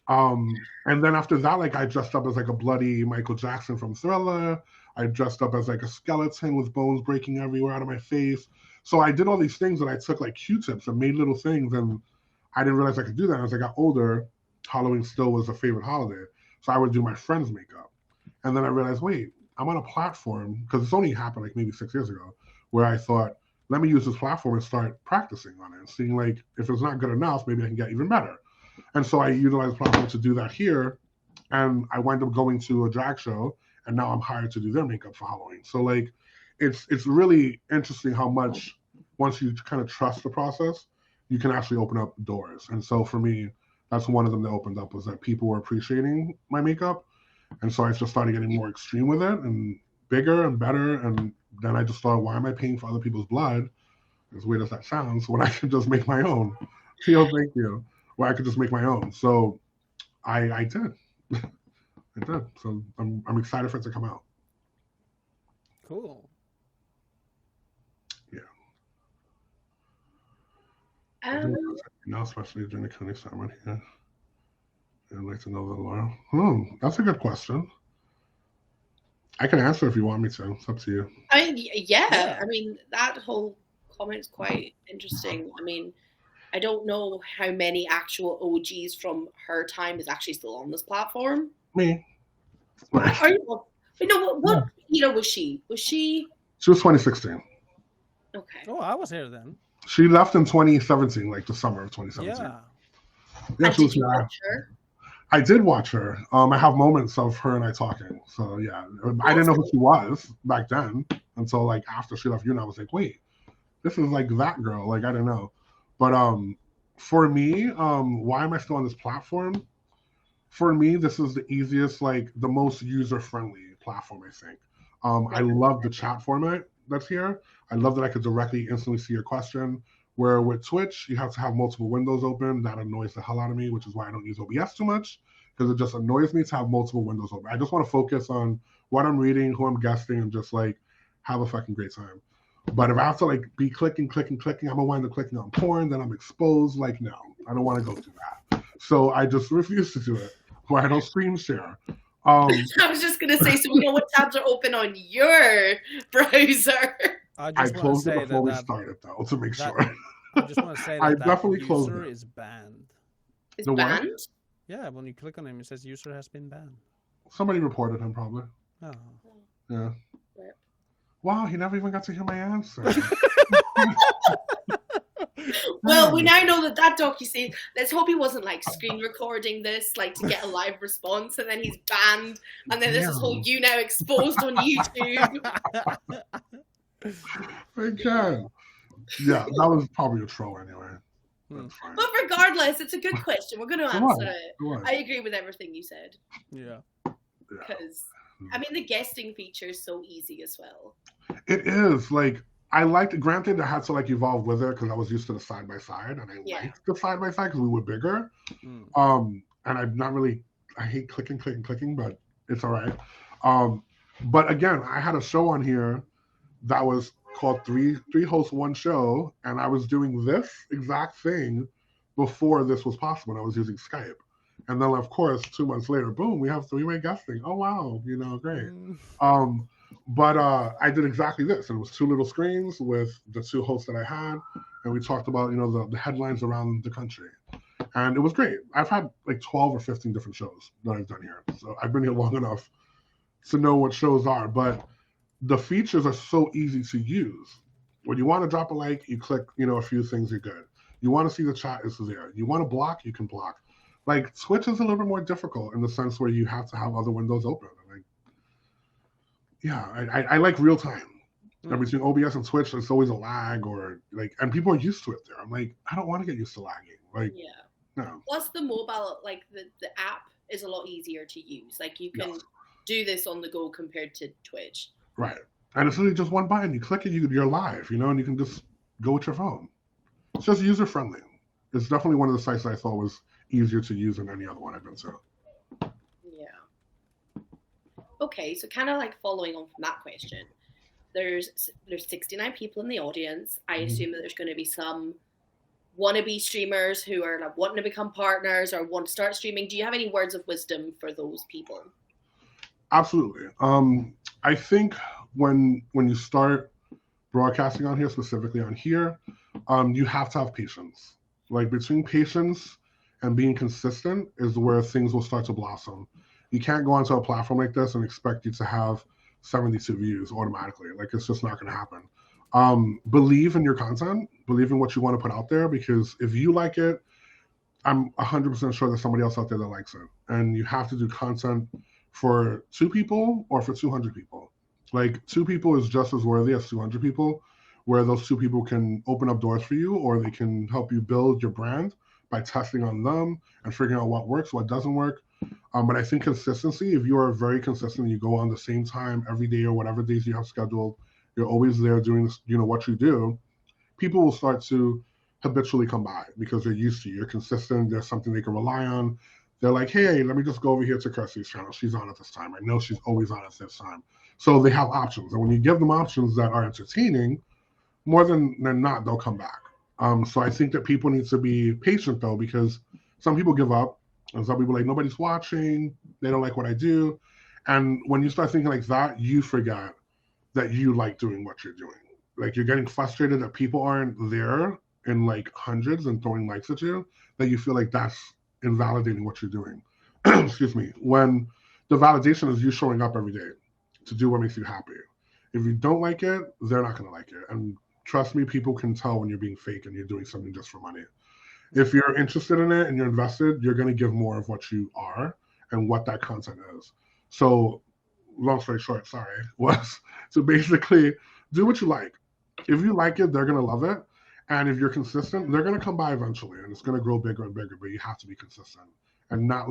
And then after that, like I dressed up as like a bloody Michael Jackson from Thriller. I dressed up as like a skeleton with bones breaking everywhere out of my face. So I did all these things and I took like Q-tips and made little things, and I didn't realize I could do that. As I got older, Halloween still was a favorite holiday. So I would do my friends' makeup. And then I realized, wait, I'm on a platform, because it's only happened like maybe 6 years ago, where I thought, let me use this platform and start practicing on it and seeing like if it's not good enough, maybe I can get even better. And so I utilized the platform to do that here. And I wind up going to a drag show, and now I'm hired to do their makeup for Halloween. So like, it's really interesting how much, once you kind of trust the process, you can actually open up doors. And so for me, that's one of them that opened up, was that people were appreciating my makeup. And so I just started getting more extreme with it and bigger and better. And then I just thought, why am I paying for other people's blood? As weird as that sounds, when I can just make my own. Thank you. Where I could just make my own. So I did. I did. So I'm excited for it to come out. Cool. Yeah. Especially during the county ceremony. Yeah. I'd like to know the lore. That's a good question. I can answer if you want me to. It's up to you. Yeah. I mean, that whole comment's quite interesting. I mean, I don't know how many actual OGs from her time is actually still on this platform. Me. What year was she? She was 2016. Okay. Oh, I was here then. She left in 2017, like the summer of 2017. Yeah. Did you watch her? I did watch her. I have moments of her and I talking. So yeah, I didn't know who she was back then until like after she left UNA. I was like, wait, this is like that girl. Like I didn't know. But for me, why am I still on this platform? For me, this is the easiest, like the most user-friendly platform, I think. I love the chat format that's here. I love that I could directly instantly see your question. Where with Twitch, you have to have multiple windows open. That annoys the hell out of me, which is why I don't use OBS too much, because it just annoys me to have multiple windows open. I just want to focus on what I'm reading, who I'm guesting, and just like have a fucking great time. But if I have to like be clicking, I'm gonna wind up clicking on porn, then I'm exposed. Like, no, I don't want to go through that. So I just refuse to do it. Or I don't screen share. I was just going to say, so we know what tabs are open on your browser. I I just want to closed it say before we that started, though, to make that- sure. I just want to say I that definitely closed user it. is banned. It's The what? banned? Yeah, when you click on him, it says user has been banned. Somebody reported him, probably. Oh. Yeah. Rip. Wow, he never even got to hear my answer. Well, we now know that docu-series. Let's hope he wasn't like screen recording this, like to get a live response, and then he's banned, and then this is whole you now exposed on YouTube. They can. Yeah, that was probably a troll anyway. That's fine. But regardless, it's a good question. We're going to It answer was. it. It was. I agree with everything you said Yeah. Yeah. because I mean the guesting feature is so easy as well. It is like I liked. Granted, I had to like evolve with it because I was used to the side by side, and I Yeah. liked the side by side because we were bigger. Mm. And I'm not really. I hate clicking, but it's all right. But again, I had a show on here that was called three hosts one show, and I was doing this exact thing before this was possible. And I was using Skype, and then of course 2 months later, boom, we have three-way guesting. Oh wow, great. But I did exactly this, and it was two little screens with the two hosts that I had, and we talked about the headlines around the country, and it was great. I've had like 12 or 15 different shows that I've done here, so I've been here long enough to know what shows are, but the features are so easy to use. When you want to drop a like, you click, a few things, you're good. You want to see the chat, it's there. You want to block, you can block. Like Twitch is a little bit more difficult in the sense where you have to have other windows open. I like real time. And between OBS and Twitch, there's always a lag and people are used to it there. I'm like, I don't want to get used to lagging. No. Plus the mobile, like the app is a lot easier to use. Like you can do this on the go compared to Twitch. Right. And it's really just one button. You click it, you're live, and you can just go with your phone. It's just user friendly. It's definitely one of the sites that I thought was easier to use than any other one I've been to. Yeah. Okay, so kind of like following on from that question, there's 69 people in the audience. I assume that there's going to be some wannabe streamers who are like wanting to become partners or want to start streaming. Do you have any words of wisdom for those people? Absolutely. I think when you start broadcasting on here, specifically on here, you have to have patience. Like between patience and being consistent is where things will start to blossom. You can't go onto a platform like this and expect you to have 72 views automatically. Like it's just not going to happen. Believe in your content, believe in what you want to put out there, because if you like it, I'm 100% sure there's somebody else out there that likes it. And you have to do content for 2 people or for 200 people. Like 2 people is just as worthy as 200 people, where those 2 people can open up doors for you, or they can help you build your brand by testing on them and figuring out what works, what doesn't work. But I think consistency, if you are very consistent, you go on the same time every day or whatever days you have scheduled, you're always there doing this, what you do, people will start to habitually come by because they're used to you. You're consistent. There's something they can rely on. They're like, hey, let me just go over here to Kirsty's channel. She's on at this time. I know she's always on at this time. So they have options. And when you give them options that are entertaining, more than not, they'll come back. So I think that people need to be patient, though, because some people give up. And some people are like, nobody's watching. They don't like what I do. And when you start thinking like that, you forget that you like doing what you're doing. Like you're getting frustrated that people aren't there in like hundreds and throwing likes at you, that you feel like that's invalidating what you're doing. Excuse me. When the validation is you showing up every day to do what makes you happy. If you don't like it, they're not going to like it. And trust me, people can tell when you're being fake and you're doing something just for money. If you're interested in it and you're invested, you're going to give more of what you are and what that content is. So long story short, was to basically do what you like. If you like it, they're going to love it. And if you're consistent, they're going to come by eventually and it's going to grow bigger and bigger, but you have to be consistent and not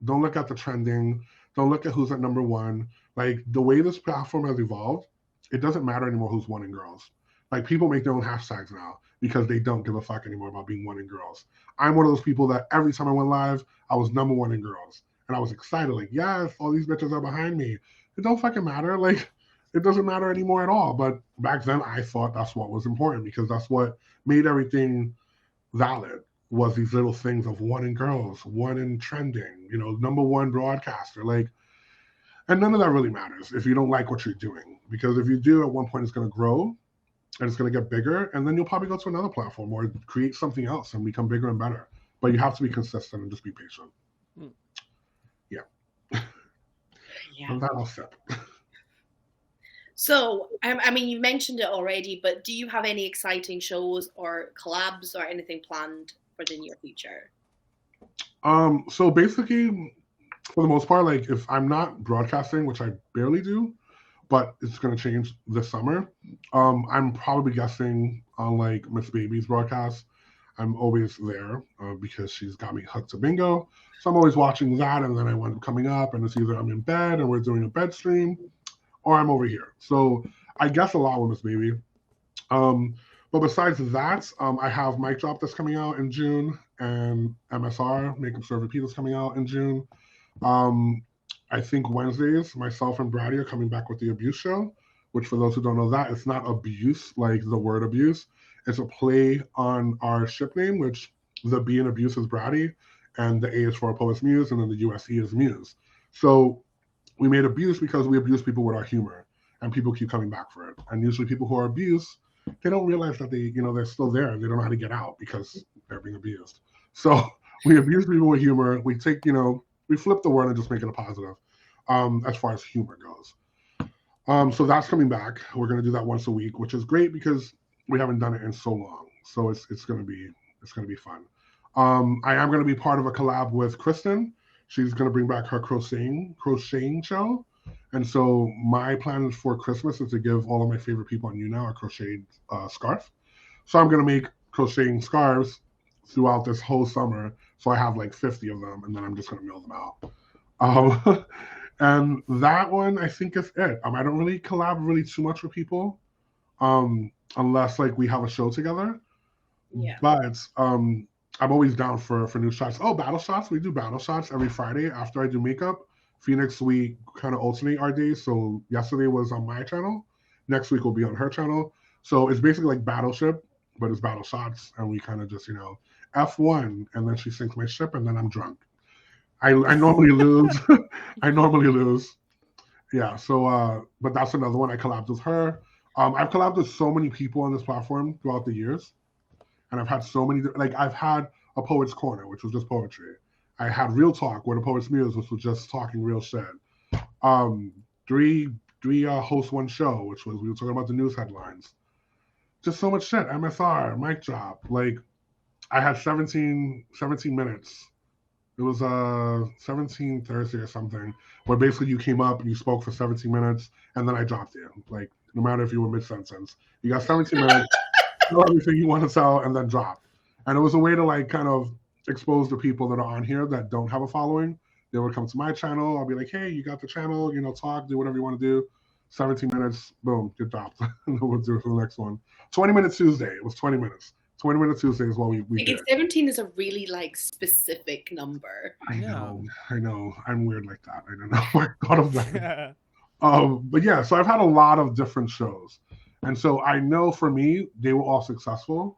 don't look at the trending. Don't look at who's at number 1. Like the way this platform has evolved, it doesn't matter anymore who's wanting girls. Like people make their own hashtags now because they don't give a fuck anymore about being wanting girls. I'm one of those people that every time I went live, I was number 1 in girls. And I was excited, like, yes, all these bitches are behind me. It don't fucking matter. Like, it doesn't matter anymore at all. But back then, I thought that's what was important because that's what made everything valid. was these little things of one in girls, one in trending, you know, #1 broadcaster, like, and none of that really matters if you don't like what you're doing, because if you do, at one point it's going to grow and it's going to get bigger, and then you'll probably go to another platform or create something else and become bigger and better. But you have to be consistent and just be patient. Yeah. Yeah. And that I'll sip. So, I mean, you mentioned it already, but do you have any exciting shows or collabs or anything planned for the near future? So basically, for the most part, like if I'm not broadcasting, which I barely do, but it's going to change this summer, I'm probably guessing on like Miss Baby's broadcast. I'm always there because she's got me hooked to bingo. So I'm always watching that, and then I wind up coming up, and it's either I'm in bed and we're doing a bed stream, or I'm over here. So I guess a lot with Miss Baby. But besides that, I have Mic Drop that's coming out in June, and MSR, Makeup Serve Repeat, is coming out in June. I think Wednesdays, myself and Brady are coming back with the Abuse Show, which for those who don't know that, it's not abuse like the word abuse. It's a play on our ship name, which the B in abuse is Brady, and the A is for APoetsMuse, and then the USE is Muse. So we made abuse because we abuse people with our humor, and people keep coming back for it. And usually people who are abused, they don't realize that they're still there and they don't know how to get out because they're being abused. So we abuse people with humor. We take, we flip the word and just make it a positive as far as humor goes. So that's coming back. We're going to do that once a week, which is great because we haven't done it in so long. So it's going to be fun. I am going to be part of a collab with Kristen. She's going to bring back her crocheting show. And so my plan for Christmas is to give all of my favorite people on YouNow a crocheted scarf. So I'm going to make crocheting scarves throughout this whole summer. So I have like 50 of them, and then I'm just going to mail them out. And that one, I think, is it. I don't really collab really too much with people unless like we have a show together. Yeah. But I'm always down for new shots. Oh, battle shots. We do battle shots every Friday after I do makeup. Phoenix, we kind of alternate our days. So yesterday was on my channel. Next week will be on her channel. So it's basically like Battleship, but it's battle shots. And we kind of just, F1, and then she sinks my ship, and then I'm drunk. I normally lose. I normally lose. Yeah, so, but that's another one. I collabed with her. I've collabed with so many people on this platform throughout the years. And I've had so many, like I've had a Poet's Corner, which was just poetry. I had Real Talk with APoetsMuse, which was just talking real shit. Three host one show, which was, we were talking about the news headlines. Just so much shit. MSR, Mic Drop. Like, I had 17 minutes. It was 17 Thursday or something, where basically you came up and you spoke for 17 minutes, and then I dropped you. Like, no matter if you were mid-sentence. You got 17 minutes, tell everything you want to tell, and then drop. And it was a way to, like, kind of expose the people that are on here that don't have a following. They would come to my channel. I'll be like, hey, you got the channel, talk, do whatever you want to do. 17 minutes, boom, get dropped. And then we'll do it for the next one. 20-minute Tuesday. It was 20 minutes. 20-minute Tuesday is what we did. 17 is a really, like, specific number. I know. I'm weird like that. I don't know. I thought of that. But yeah, so I've had a lot of different shows. And so I know for me, they were all successful.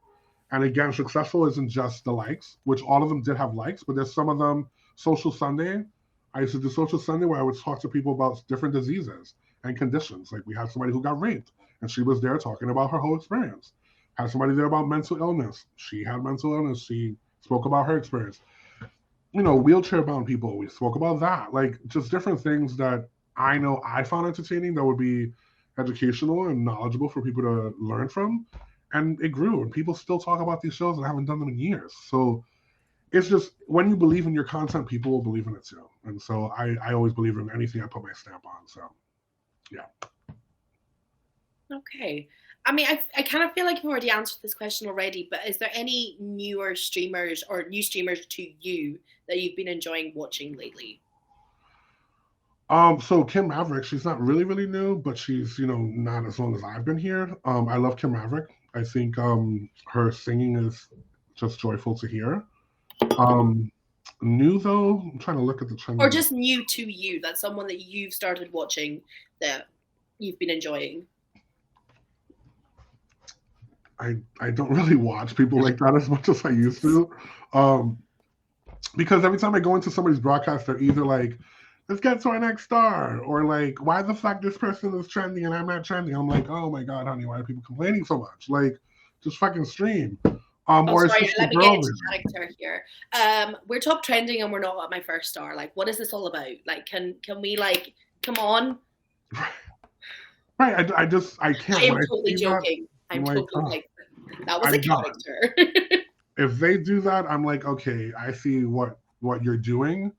And again, successful isn't just the likes, which all of them did have likes, but there's some of them. Social Sunday, I used to do Social Sunday where I would talk to people about different diseases and conditions. Like we had somebody who got raped, and she was there talking about her whole experience. Had somebody there about mental illness. She had mental illness. She spoke about her experience. Wheelchair-bound people, we spoke about that. Like just different things that I know I found entertaining that would be educational and knowledgeable for people to learn from. And it grew, and people still talk about these shows and I haven't done them in years. So it's just, when you believe in your content, people will believe in it too. And so I always believe in anything I put my stamp on. So, yeah. Okay. I mean, I kind of feel like you've already answered this question already, but is there any newer streamers or new streamers to you that you've been enjoying watching lately? So Kim Maverick, she's not really, really new, but she's, not as long as I've been here. I love Kim Maverick. I think her singing is just joyful to hear. New though, I'm trying to look at the trend. Or just new to you, that's someone that you've started watching that you've been enjoying. I don't really watch people like that as much as I used to. Because every time I go into somebody's broadcast, they're either like, let's get to our next star, or like, why the fuck this person is trending and I'm not trending? I'm like, oh my God, honey, why are people complaining so much? Like, just fucking stream. Or sorry, it's just let the me get girl into movie. character here. We're top trending and we're not at my first star. Like, what is this all about? Like, can we like, come on? Right, I can't. I am When totally I see joking. that, I'm I'm like, totally oh, like, that was a I'm done. character. If they do that, I'm like, okay, I see what you're doing.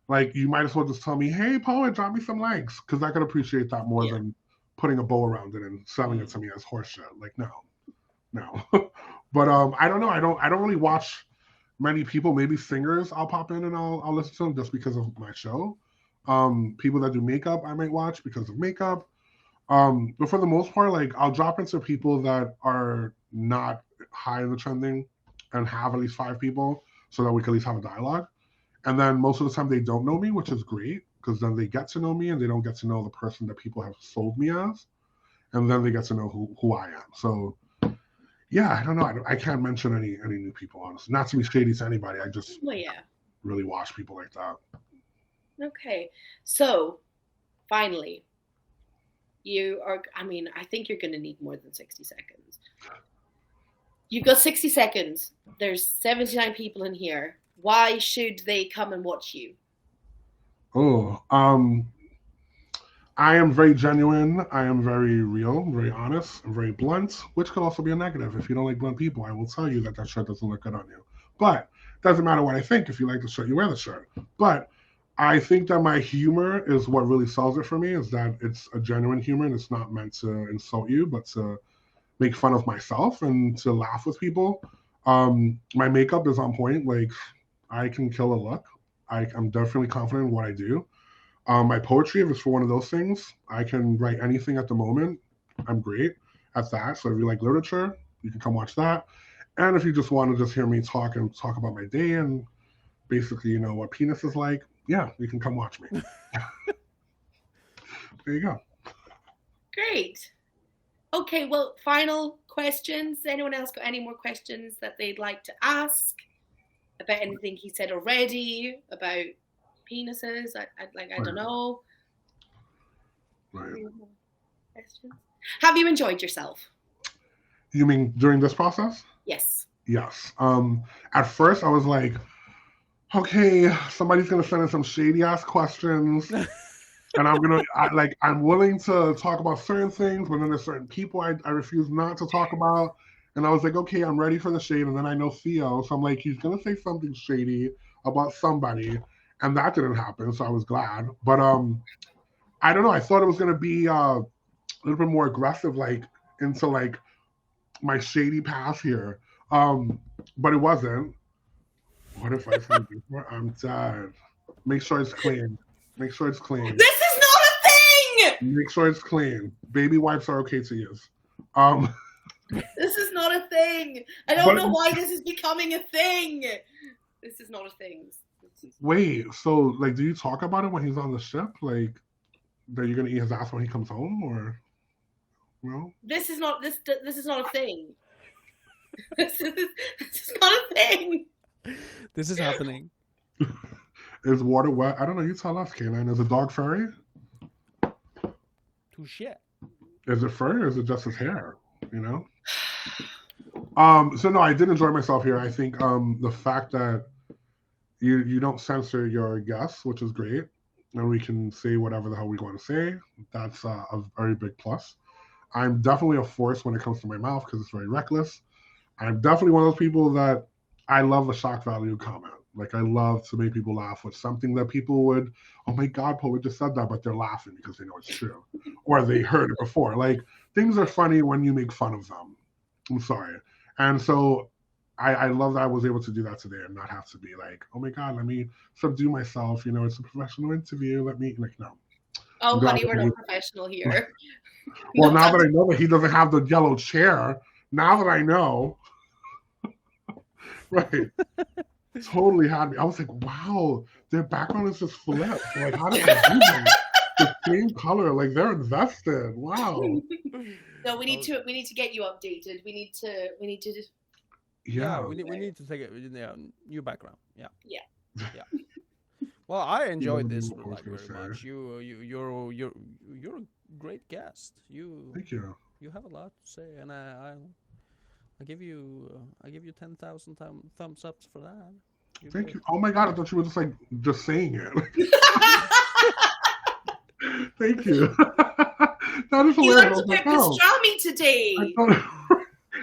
Like, you might as well just tell me, hey, poet, drop me some likes, because I could appreciate that more Yeah. than putting a bow around it and selling it to me as horseshit. Like, no. But I don't know. I don't really watch many people. Maybe singers, I'll pop in and I'll listen to them just because of my show. People that do makeup, I might watch because of makeup. But for the most part, like, I'll drop into people that are not high in the trending and have at least 5 people so that we can at least have a dialogue. And then most of the time they don't know me, which is great because then they get to know me and they don't get to know the person that people have sold me as. And then they get to know who I am. So yeah, I don't know. I can't mention any new people, honestly. Not to be shady to anybody. I just really watch people like that. Okay. So finally, you are, I mean, I think you're going to need more than 60 seconds. You've got 60 seconds. There's 79 people in here. Why should they come and watch you? Oh, I am very genuine. I am very real, very honest, and very blunt, which could also be a negative. If you don't like blunt people, I will tell you that shirt doesn't look good on you. But it doesn't matter what I think. If you like the shirt, you wear the shirt. But I think that my humor is what really sells it for me, is that it's a genuine humor and it's not meant to insult you, but to make fun of myself and to laugh with people. My makeup is on point. Like, I can kill a look. I'm definitely confident in what I do. My poetry, if it's for one of those things, I can write anything at the moment. I'm great at that. So if you like literature, you can come watch that. And if you just want to just hear me talk about my day and basically, what penis is like, yeah, you can come watch me. There you go. Great. Okay, well, final questions. Anyone else got any more questions that they'd like to ask about anything he said already, about penises? I don't know. Right. Questions? Have you enjoyed yourself? You mean during this process? Yes. Yes. At first I was like, okay, somebody's gonna send in some shady ass questions. And I'm willing to talk about certain things, but then there's certain people I refuse not to talk about. And I was like, okay, I'm ready for the shade. And then I know Theo, so I'm like, he's gonna say something shady about somebody, and that didn't happen. So I was glad. But I don't know. I thought it was gonna be a little bit more aggressive, like into like my shady past here. But it wasn't. What if I say before I'm dead? Make sure it's clean. Make sure it's clean. This is not a thing! Make sure it's clean. Baby wipes are okay to use. This is not a thing. I don't know why this is becoming a thing. This is not a thing. Wait, so like, do you talk about it when he's on the ship? Like, that you're gonna eat his ass when he comes home, or no? This is not a thing. This is not a thing. This is happening. Is water wet? I don't know. You tell us, Kaylin. Is a dog furry? Touche. Is it furry or is it just his hair? So no, I did enjoy myself here. I think the fact that you don't censor your guests, which is great, and we can say whatever the hell we want to say. That's a very big plus. I'm definitely a force when it comes to my mouth because it's very reckless. I'm definitely one of those people that I love a shock value comment. Like, I love to make people laugh with something that people would, oh my God, poet just said that, but they're laughing because they know it's true. Or they heard it before. Like, things are funny when you make fun of them. I'm sorry. And so I love that I was able to do that today and not have to be like, oh my God, let me subdue myself. It's a professional interview. Let me, like, no. Oh, honey, we're not professional here. Well, now that I know that he doesn't have the yellow chair, now that I know, right. Totally had me. I was like, wow, their background is just flipped. Like, how did they do that? The same color, like they're invested. Wow. No, we need to get you updated. We need to just Yeah. we need to take a new background. Yeah. Yeah. Yeah. Well, I enjoyed this what I was like gonna very say. much. You're a great guest. Thank you. You have a lot to say, and I give you 10,000 thumbs ups for that. Thank you. Oh my God, I thought you were just saying it. Thank you. That is You hilarious. learned I to was like, cook oh, pastrami today. I thought,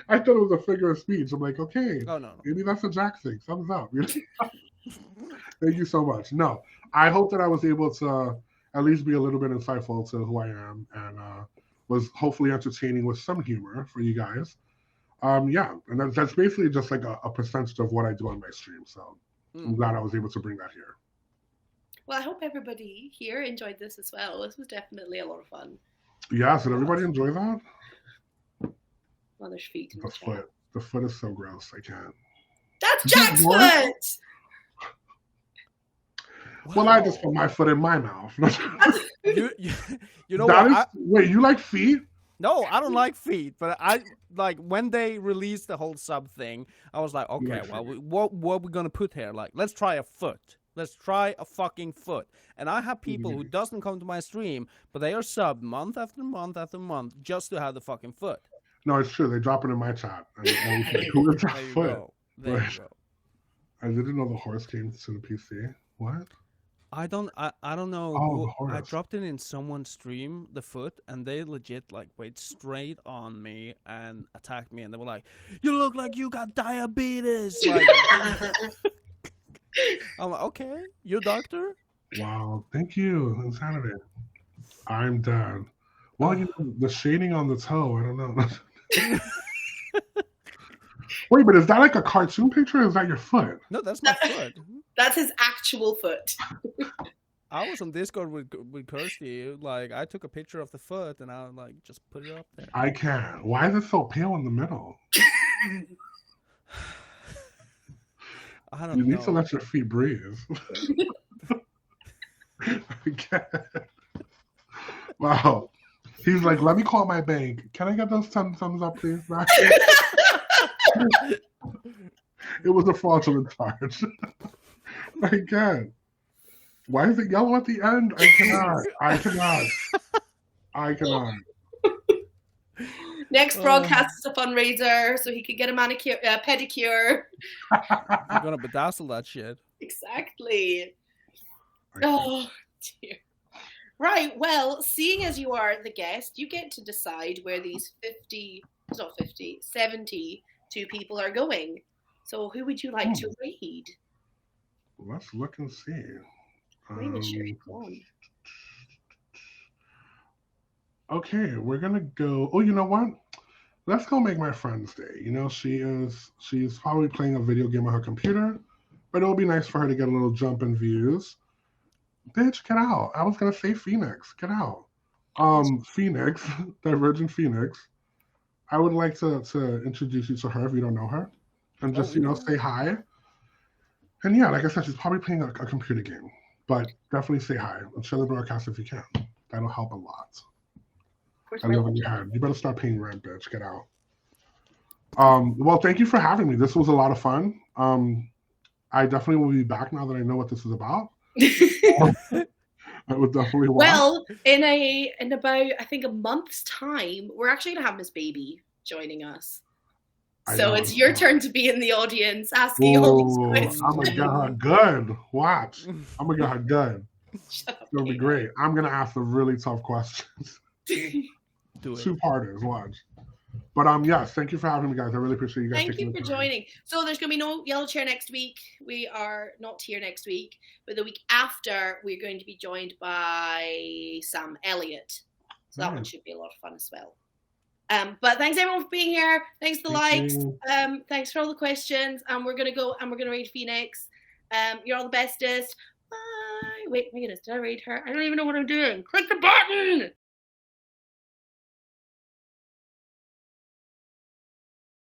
I thought it was a figure of speech. I'm like, okay, Oh no. maybe that's a Jack thing. Thumbs up. Thank you so much. No, I hope that I was able to at least be a little bit insightful to who I am and was hopefully entertaining with some humor for you guys. Yeah, and that's basically just like a percentage of what I do on my stream. So I'm glad I was able to bring that here. Well, I hope everybody here enjoyed this as well. This was definitely a lot of fun. Yeah, did everybody enjoy that? Well, there's feet in The the chat. foot. The foot is so gross. I can't. That's Is that Jack's yours? foot! Well, I just put my foot in my mouth. you know That what? is, wait, you like feet? No, I don't like feet, but I like when they released the whole sub thing. I was like, okay, like well, what we gonna put here? Like, let's try a foot. Let's try a fucking foot. And I have people who doesn't come to my stream, but they are subbed month after month after month just to have the fucking foot. No, it's true. They drop it in my chat. And like, who is that There you foot? go. There you go. I didn't know the horse came to the PC. What? I don't know. Oh, the I horse. dropped it in someone's stream, the foot, and they legit like went straight on me and attacked me, and they were like, "You look like you got diabetes." Like, I'm like, okay, you a doctor? Wow. Thank you. Insanity. I'm done. Well, you know, the shading on the toe, I don't know. Wait, but is that like a cartoon picture or is that your foot? No, that's my foot. That's his actual foot. I was on Discord with Kirsty. Like, I took a picture of the foot and I like just put it up there. I can't. Why is it so pale in the middle? I don't know. You need to let your feet breathe. I can't. Wow. He's like, let me call my bank. Can I get those 10 thumbs up, please? It was a fraudulent charge. I can't. Why is it yellow at the end? I cannot. I cannot. I cannot. Next broadcast is a fundraiser so he could get a manicure, pedicure. I'm gonna bedazzle that shit. Exactly. Oh, dear. Right, well, seeing as you are the guest, you get to decide where these 72 people are going. So who would you like to raid? Let's look and see. Okay, we're gonna go. Oh, you know what? Let's go make my friend's day. You know, she's probably playing a video game on her computer, but it'll be nice for her to get a little jump in views. Bitch, get out. I was gonna say Phoenix. Get out. Phoenix, Divergent Phoenix. I would like to introduce you to her if you don't know her. And just, say hi. And yeah, like I said, she's probably playing a computer game. But definitely say hi and share the broadcast if you can. That'll help a lot. I live in your head. You better start paying rent, bitch. Get out. Well, thank you for having me. This was a lot of fun. I definitely will be back now that I know what this is about. I would definitely watch. Well, in about I think a month's time, we're actually gonna have Miss Baby joining us. So it's your turn to be in the audience asking all these questions. I'm gonna get her good. Watch. I'm gonna get her good. It's gonna be great. I'm gonna ask the really tough questions. Do it. 2-parters. Watch. But yes, thank you for having me, guys. I really appreciate you guys. Thank you for joining. So there's going to be no yellow chair next week. We are not here next week, but the week after we're going to be joined by Sam Elliott. So that one should be a lot of fun as well. But thanks everyone for being here. Thanks for the likes. Thanks for all the questions. And we're gonna go and we're gonna raid Phoenix. You're all the bestest. Bye. Wait, my goodness, did I raid her? I don't even know what I'm doing. Click the button.